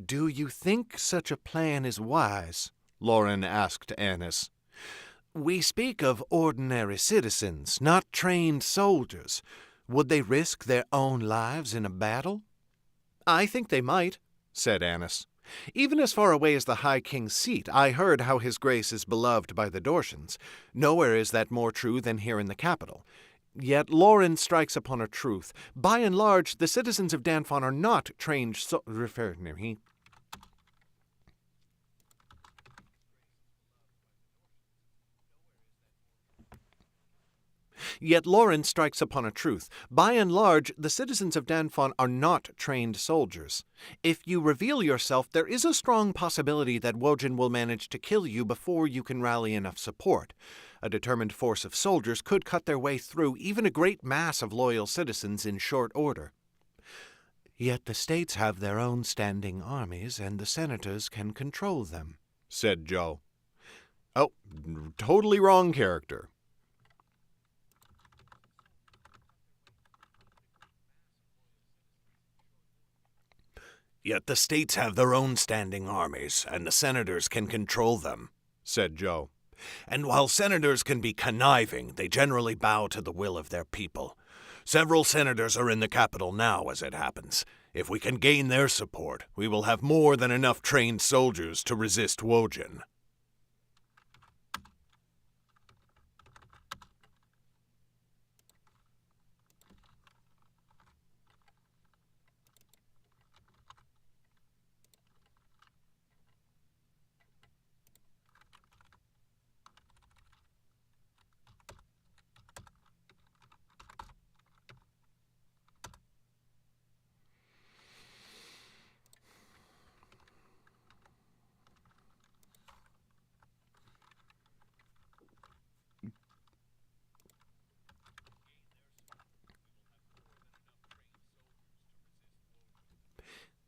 S9: "Do you think such a plan is wise?"
S5: Lauren asked Annis.
S9: "We speak of ordinary citizens, not trained soldiers. Would they risk their own lives in a battle?"
S5: "I think they might," said Annis. "Even as far away as the High King's seat, I heard how his grace is beloved by the Dorshans. Nowhere is that more true than here in the capital. Yet Lauren strikes upon a truth. By and large, the citizens of Danfon are not trained Yet Lauren strikes upon a truth. By and large, the citizens of Danfon are not trained soldiers. If you reveal yourself, there is a strong possibility that Wojan will manage to kill you before you can rally enough support. A determined force of soldiers could cut their way through even a great mass of loyal citizens in short order."
S9: "Yet the states have their own standing armies, and the senators can control them,"
S5: said Joe. "Oh, totally wrong character."
S9: "Yet the states have their own standing armies, and the senators can control them," said Joe. "And while senators can be conniving, they generally bow to the will of their people. Several senators are in the capital now, as it happens. If we can gain their support, we will have more than enough trained soldiers to resist Wojan."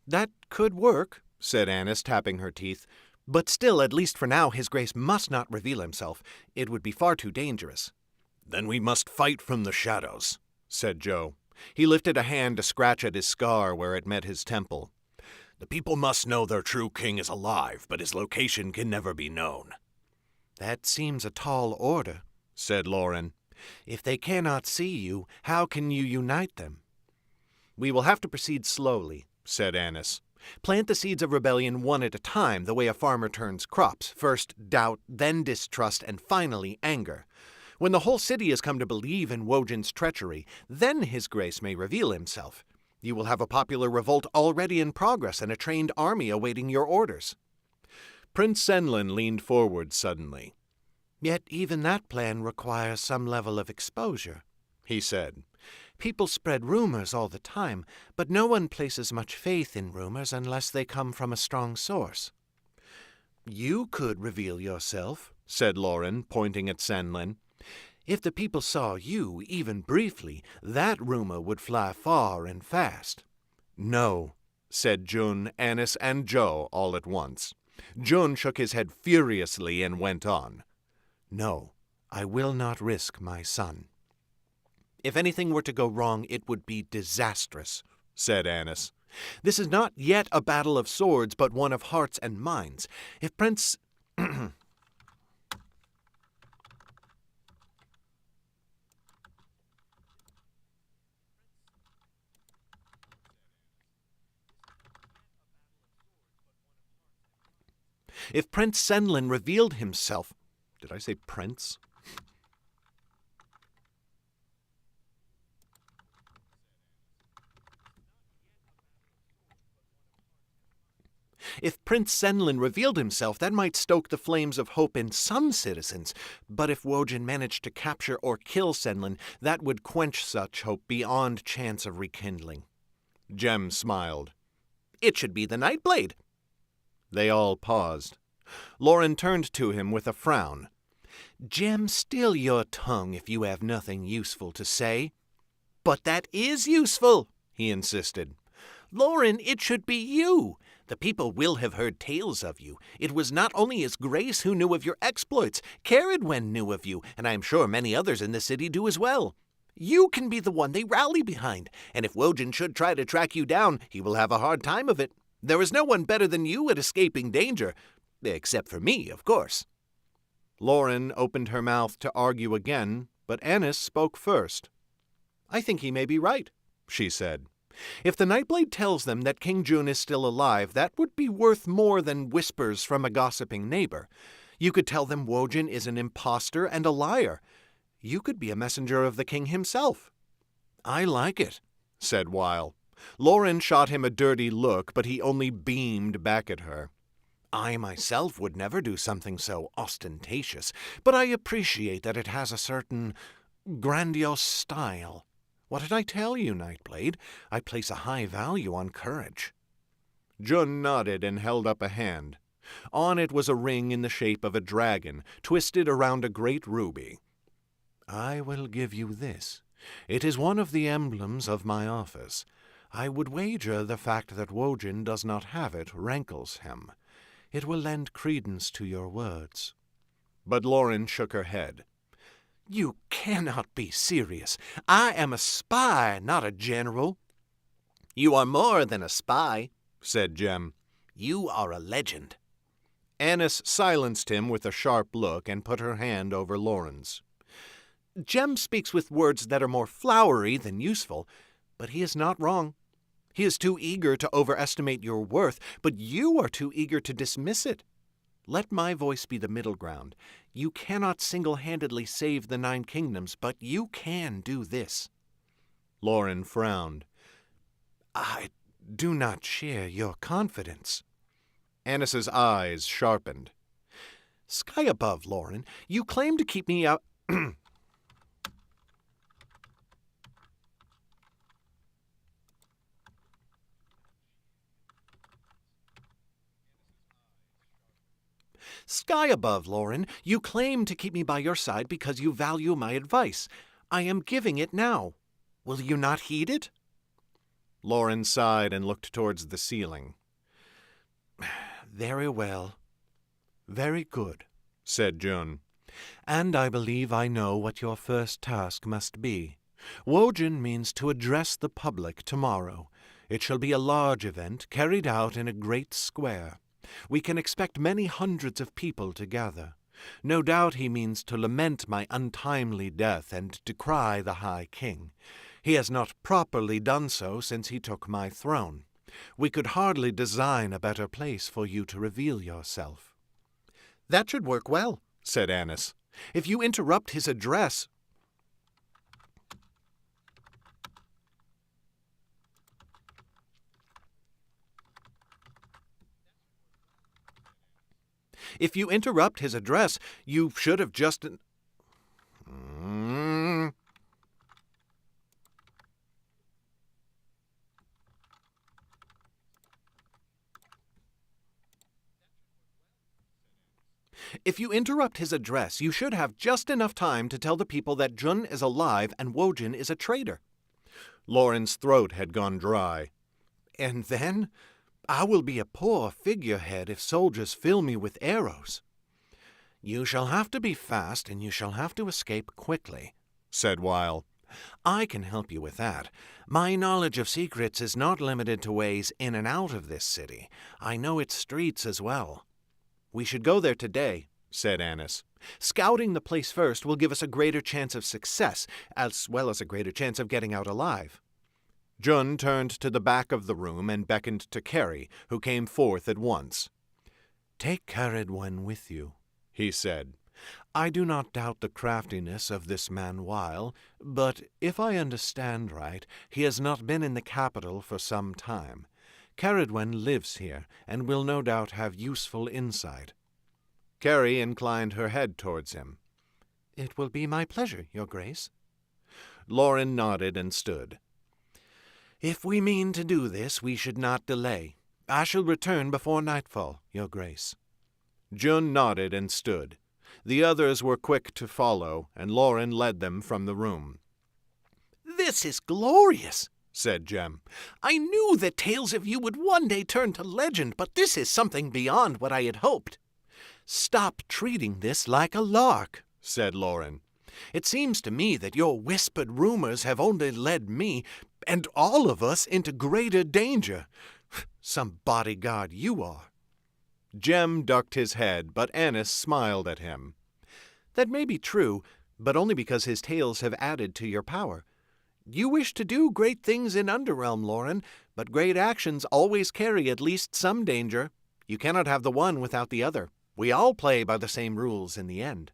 S9: "That could work," said Annis, tapping her teeth. "But still, at least for now, his grace must not reveal himself. It would be far too dangerous."
S5: "Then we must fight from the shadows," said Joe. He lifted a hand to scratch at his scar where it met his temple. "The people must know their true king is alive, but his location can never be known."
S9: "That seems a tall order," said Lauren. "If they cannot see you, how can you unite them?"
S5: "We will have to proceed slowly," said Annis. "Plant the seeds of rebellion one at a time, the way a farmer turns crops. First doubt, then distrust, and finally anger. When the whole city has come to believe in Wojan's treachery, then his grace may reveal himself. You will have a popular revolt already in progress and a trained army awaiting your orders." Prince Senlin leaned forward suddenly.
S9: "Yet even that plan requires some level of exposure," he said. "People spread rumors all the time, but no one places much faith in rumors unless they come from a strong source."
S5: "You could reveal yourself," said Lauren, pointing at Senlin.
S9: "If the people saw you, even briefly, that rumor would fly far and fast."
S5: "No," said June, Annis, and Joe all at once. June shook his head furiously and went on.
S9: "No, I will not risk my son."
S5: "If anything were to go wrong, it would be disastrous," said Annis. "This is not yet a battle of swords, but one of hearts and minds. If Prince...
S9: If Prince Senlin revealed himself... Did I say prince? If Prince Senlin revealed himself, that might stoke the flames of hope in some citizens. But if Wojin managed to capture or kill Senlin, that would quench such hope beyond chance of rekindling. Jem smiled. It should be the Nightblade. They all paused. Lauren turned to him with a frown. Jem, still your tongue if you have nothing useful to say. But that is useful, he insisted. Lauren, it should be you. The people will have heard tales of you. It was not only his grace who knew of your exploits. Caradwen knew of you, and I am sure many others in the city do as well. You can be the one they rally behind, and if Wojin should try to track you down, he will have a hard time of it. There is no one better than you at escaping danger, except for me, of course. Lauren opened her mouth to argue again, but Annis spoke first. I think he may be right, she said. If the Nightblade tells them that King Jun is still alive, that would be worth more than whispers from a gossiping neighbor. You could tell them Wojin is an impostor and a liar. You could be a messenger of the king himself. I like it, said Weil. Lauren shot him a dirty look, but he only beamed back at her. I myself would never do something so ostentatious, but I appreciate that it has a certain grandiose style. What did I tell you, Nightblade? I place a high value on courage. Jun nodded and held up a hand. On it was a ring in the shape of a dragon, twisted around a great ruby. I will give you this. It is one of the emblems of my office. I would wager the fact that Wojin does not have it rankles him. It will lend credence to your words. But Lauren shook her head. You cannot be serious. I am a spy, not a general. You are more than a spy, said Jem. You are a legend. Annis silenced him with a sharp look and put her hand over Lauren's. Jem speaks with words that are more flowery than useful, but he is not wrong. He is too eager to overestimate your worth, but you are too eager to dismiss it. Let my voice be the middle ground. You cannot single-handedly save the 9 kingdoms, but you can do this. Lauren frowned. I do not share your confidence. Annis's eyes sharpened. Sky above, Lauren. You claim to keep me out... Sky above, Lauren, you claim to keep me by your side because you value my advice. I am giving it now. Will you not heed it? Lauren sighed and looked towards the ceiling. Very well. Very good, said Jun. And I believe I know what your first task must be. Wojin means to address the public tomorrow. It shall be a large event carried out in a great square. We can expect many hundreds of people to gather. No doubt he means to lament my untimely death and decry the High King. He has not properly done so since he took my throne. We could hardly design a better place for you to reveal yourself. That should work well, said Annis. If you interrupt his address... If you interrupt his address, you should have just... If you interrupt his address, you should have just enough time to tell the people that Jun is alive and Wojin is a traitor. Lauren's throat had gone dry. And then... I will be a poor figurehead if soldiers fill me with arrows. You shall have to be fast, and you shall have to escape quickly, said Weil. I can help you with that. My knowledge of secrets is not limited to ways in and out of this city. I know its streets as well. We should go there today, said Annis. Scouting the place first will give us a greater chance of success, as well as a greater chance of getting out alive. Jun turned to the back of the room and beckoned to Carrie, who came forth at once. Take Caradwen with you, he said. I do not doubt the craftiness of this man Weil, but if I understand right, he has not been in the capital for some time. Caradwen lives here, and will no doubt have useful insight. Carrie inclined her head towards him. It will be my pleasure, Your Grace. Lauren nodded and stood. If we mean to do this, we should not delay. I shall return before nightfall, Your Grace. June nodded and stood. The others were quick to follow, and Lauren led them from the room. This is glorious, said Jem. I knew that tales of you would one day turn to legend, but this is something beyond what I had hoped. Stop treating this like a lark, said Lauren. It seems to me that your whispered rumors have only led me, and all of us, into greater danger. Some bodyguard you are. Jem ducked his head, but Annis smiled at him. That may be true, but only because his tales have added to your power. You wish to do great things in Underrealm, Lauren, but great actions always carry at least some danger. You cannot have the one without the other. We all play by the same rules in the end.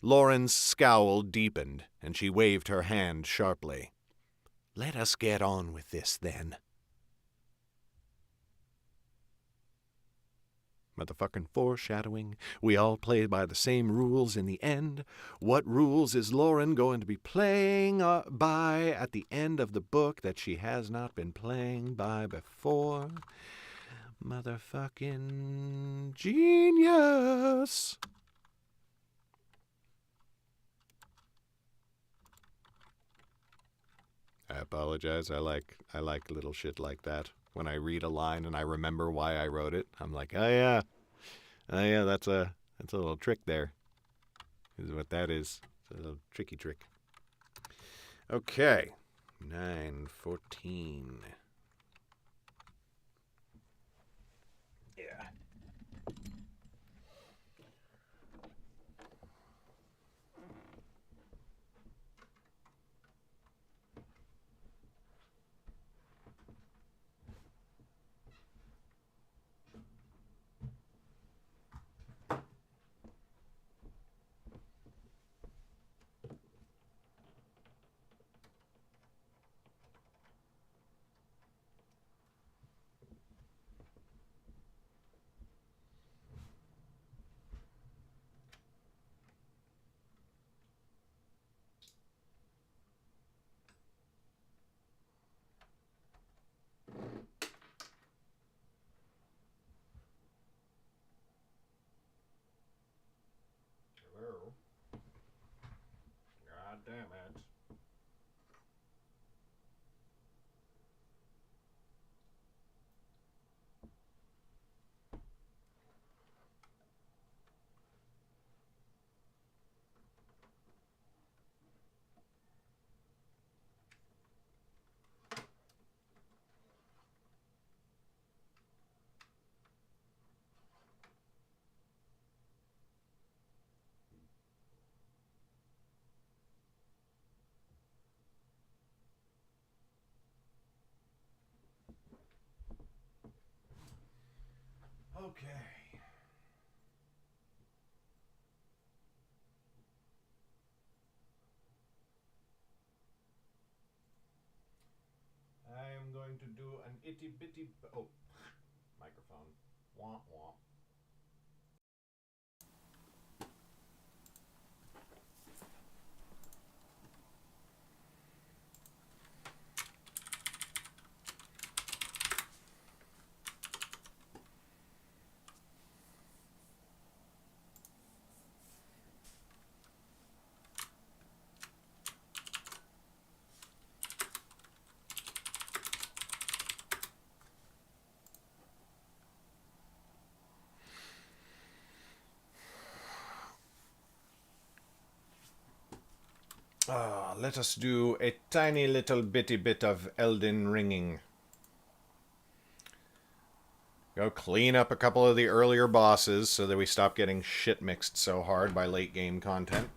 S9: Lauren's scowl deepened, and she waved her hand sharply. Let us get on with this, then. Motherfucking foreshadowing. We all play by the same rules in the end. What rules is Lauren going to be playing by at the end of the book that she has not been playing by before? Motherfucking genius! I apologize. I like little shit like that. When I read a line and I remember why I wrote it, I'm like, oh yeah, that's a little trick there. Is what that is. It's a little tricky trick. Okay, 9:14. Yeah. God damn it. Okay. I am going to do an itty bitty. Oh, microphone. Wah wah. Let us do a tiny little bitty bit of Elden Ringing. Go clean up a couple of the earlier bosses so that we stop getting shit mixed so hard by late game content.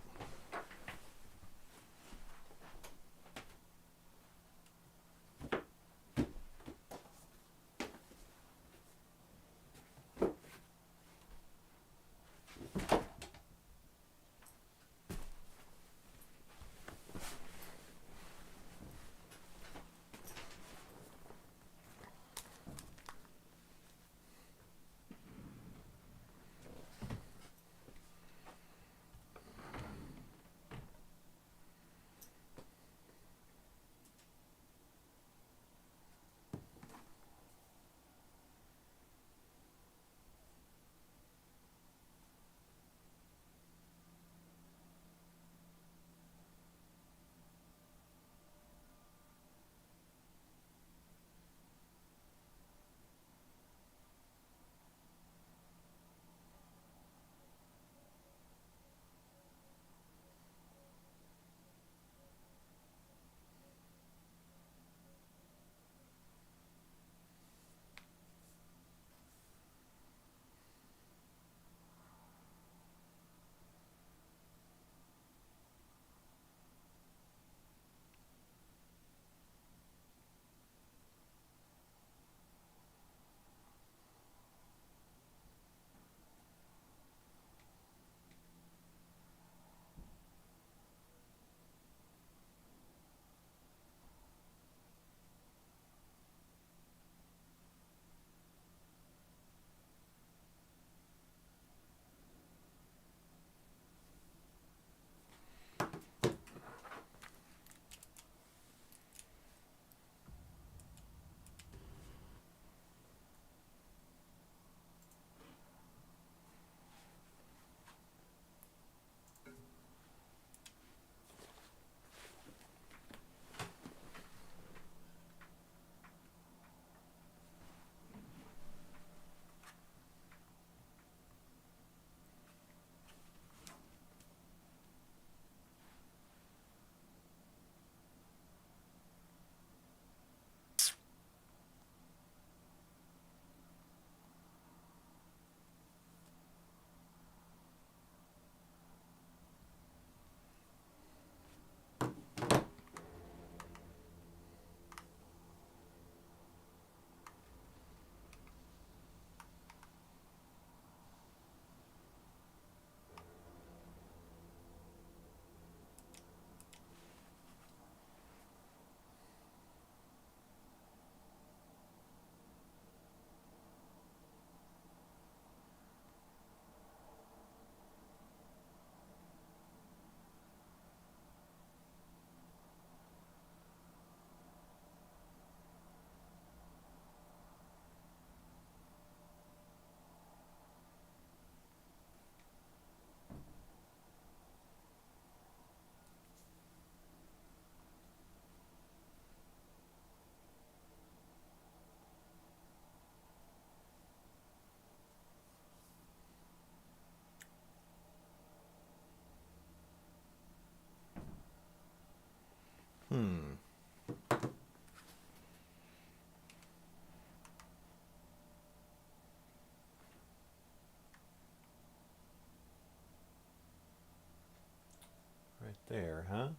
S5: there, huh?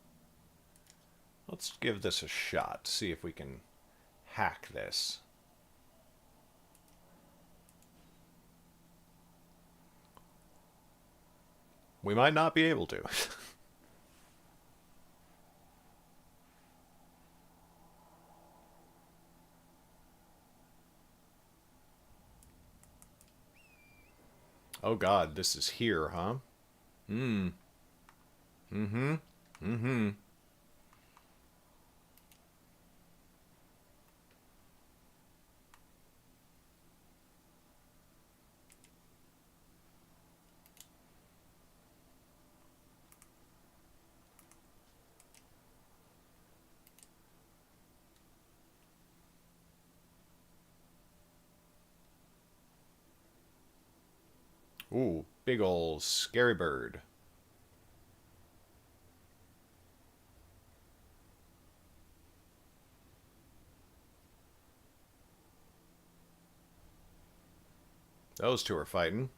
S5: Let's give this a shot. See if we can hack this. We might not be able to. Oh god, this is here, huh? Mm-hmm. Mm-hmm. Ooh, big ol' scary bird. Those two are fighting.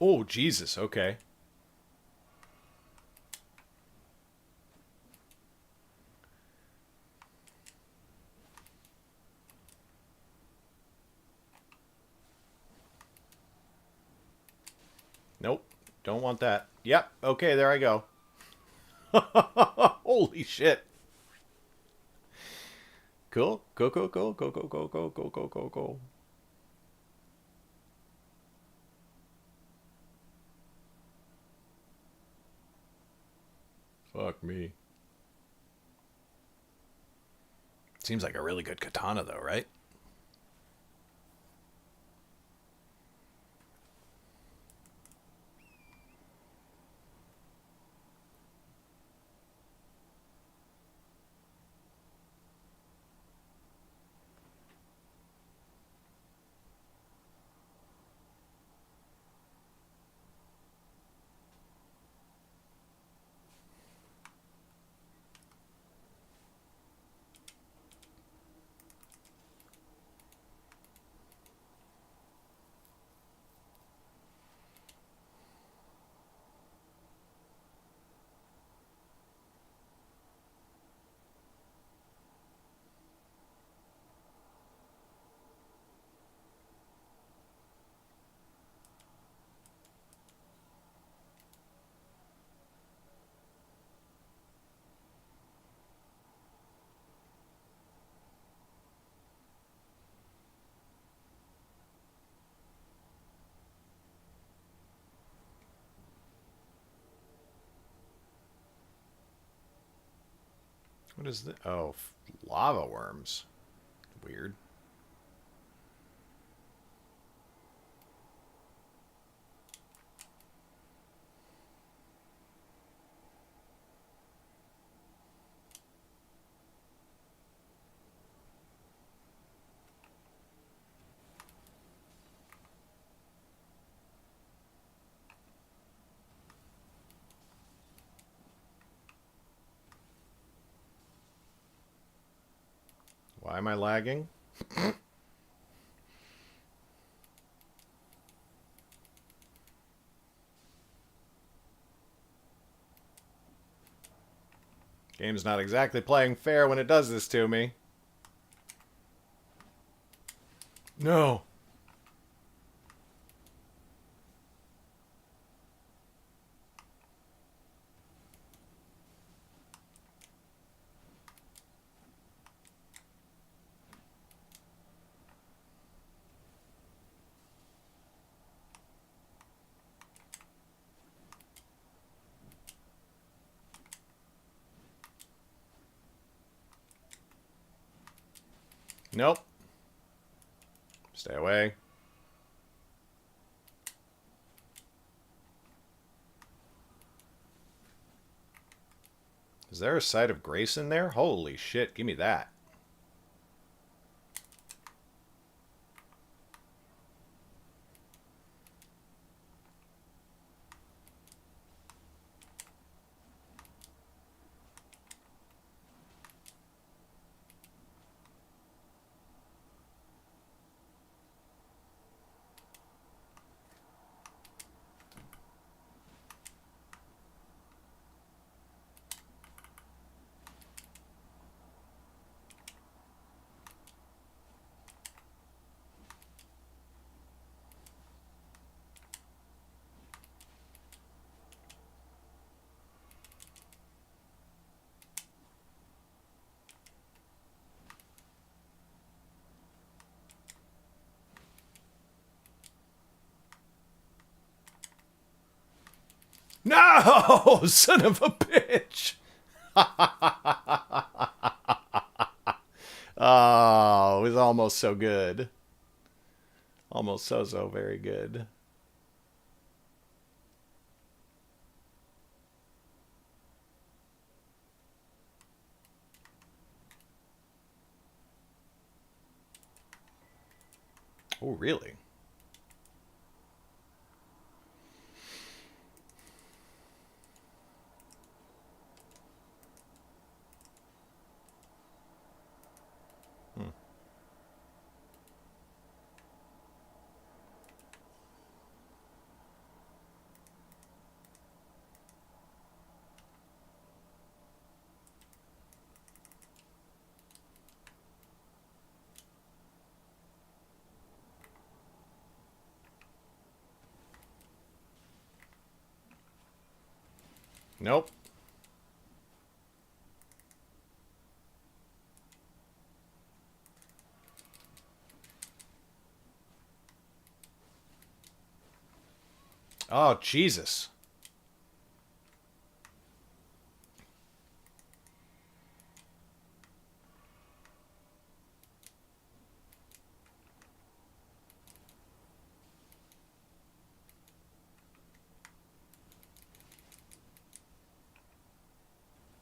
S5: Oh, Jesus, okay. Nope, don't want that. Yep, okay, there I go. Holy shit. Cool, go, go, go, go, go, go, go, go, go, go, go. Fuck me. Seems like a really good katana, though, right? What is this? Oh, lava worms. Weird. Why am I lagging? Game's not exactly playing fair when it does this to me. No. Nope. Stay away. Is there a side of grace in there? Holy shit, give me that. No! Son of a bitch! Oh, it was almost so good. Almost so very good. Oh, really? Nope. Oh, Jesus.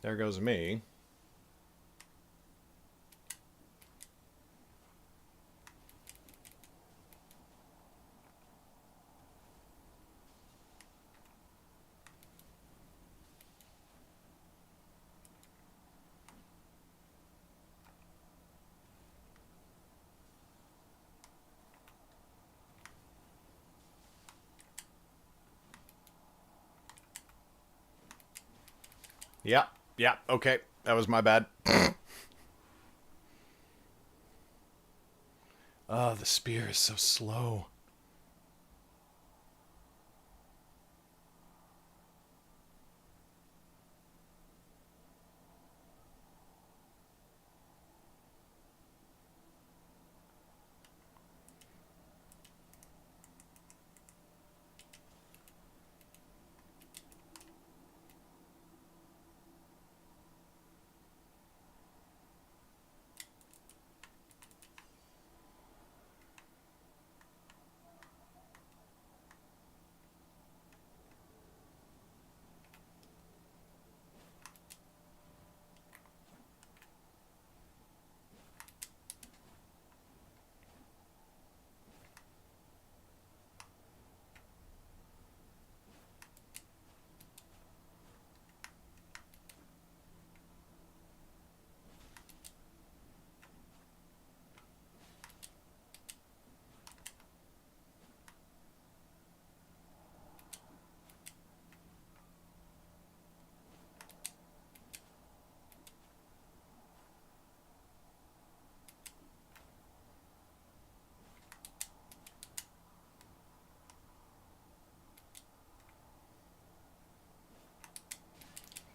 S5: There goes me. Yeah, yeah, okay. That was my bad. Oh, the spear is so slow.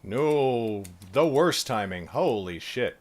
S5: No, the worst timing. Holy shit.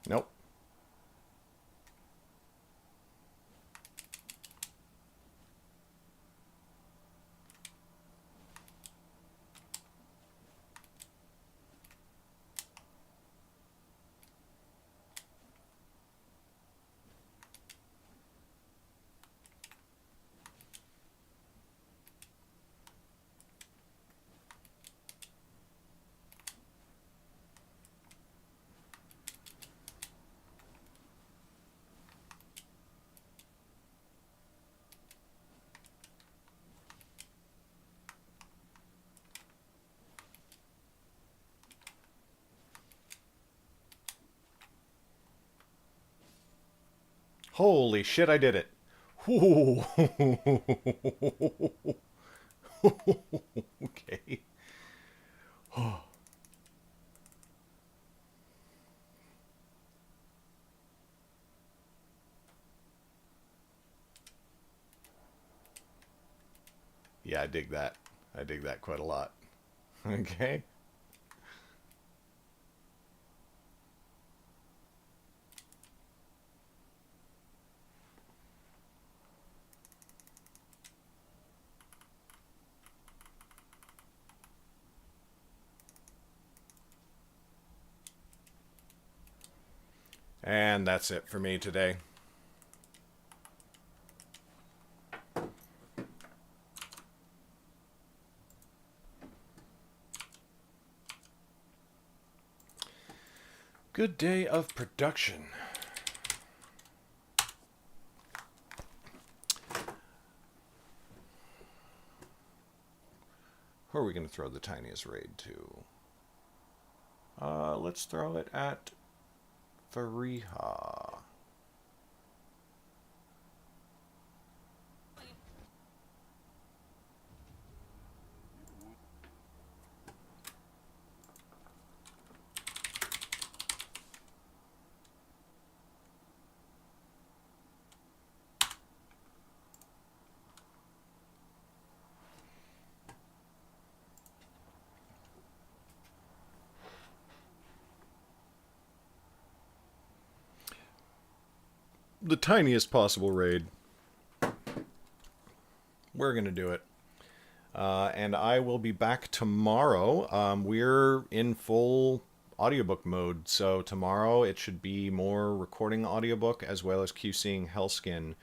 S5: Nope. Holy shit, I did it. Ooh. Okay. Yeah, I dig that. I dig that quite a lot. Okay. And that's it for me today. Good day of production. Who are we going to throw the tiniest raid to? Let's throw it at Fariha. The tiniest possible raid. We're going to do it. And I will be back tomorrow. We're in full audiobook mode, so tomorrow it should be more recording audiobook as well as QCing Hellskin.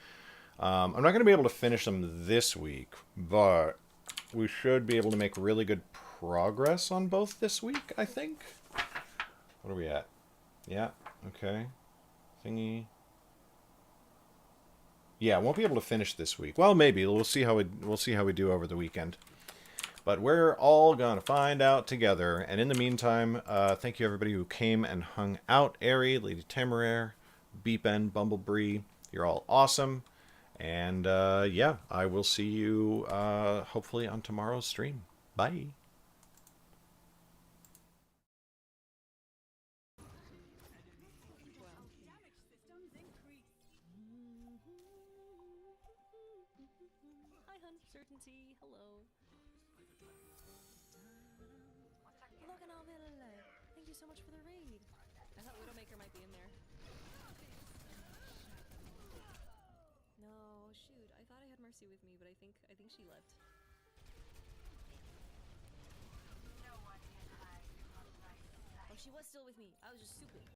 S5: I'm not going to be able to finish them this week, but we should be able to make really good progress on both this week, I think. What are we at? Yeah, okay. Thingy. Yeah, I won't be able to finish this week. Well, maybe. We'll see how we do over the weekend. But we're all gonna find out together. And in the meantime, thank you everybody who came and hung out. Airy, Lady Temeraire, Beepen, Bumblebee. You're all awesome. And yeah, I will see you hopefully on tomorrow's stream. Bye.
S10: Hi, Uncertainty. Hello. VlogaNovel. Thank you so much for the raid. I thought Widowmaker might be in there. No, shoot. I thought I had Mercy with me, but I think she left. Oh, she was still with me. I was just stupid.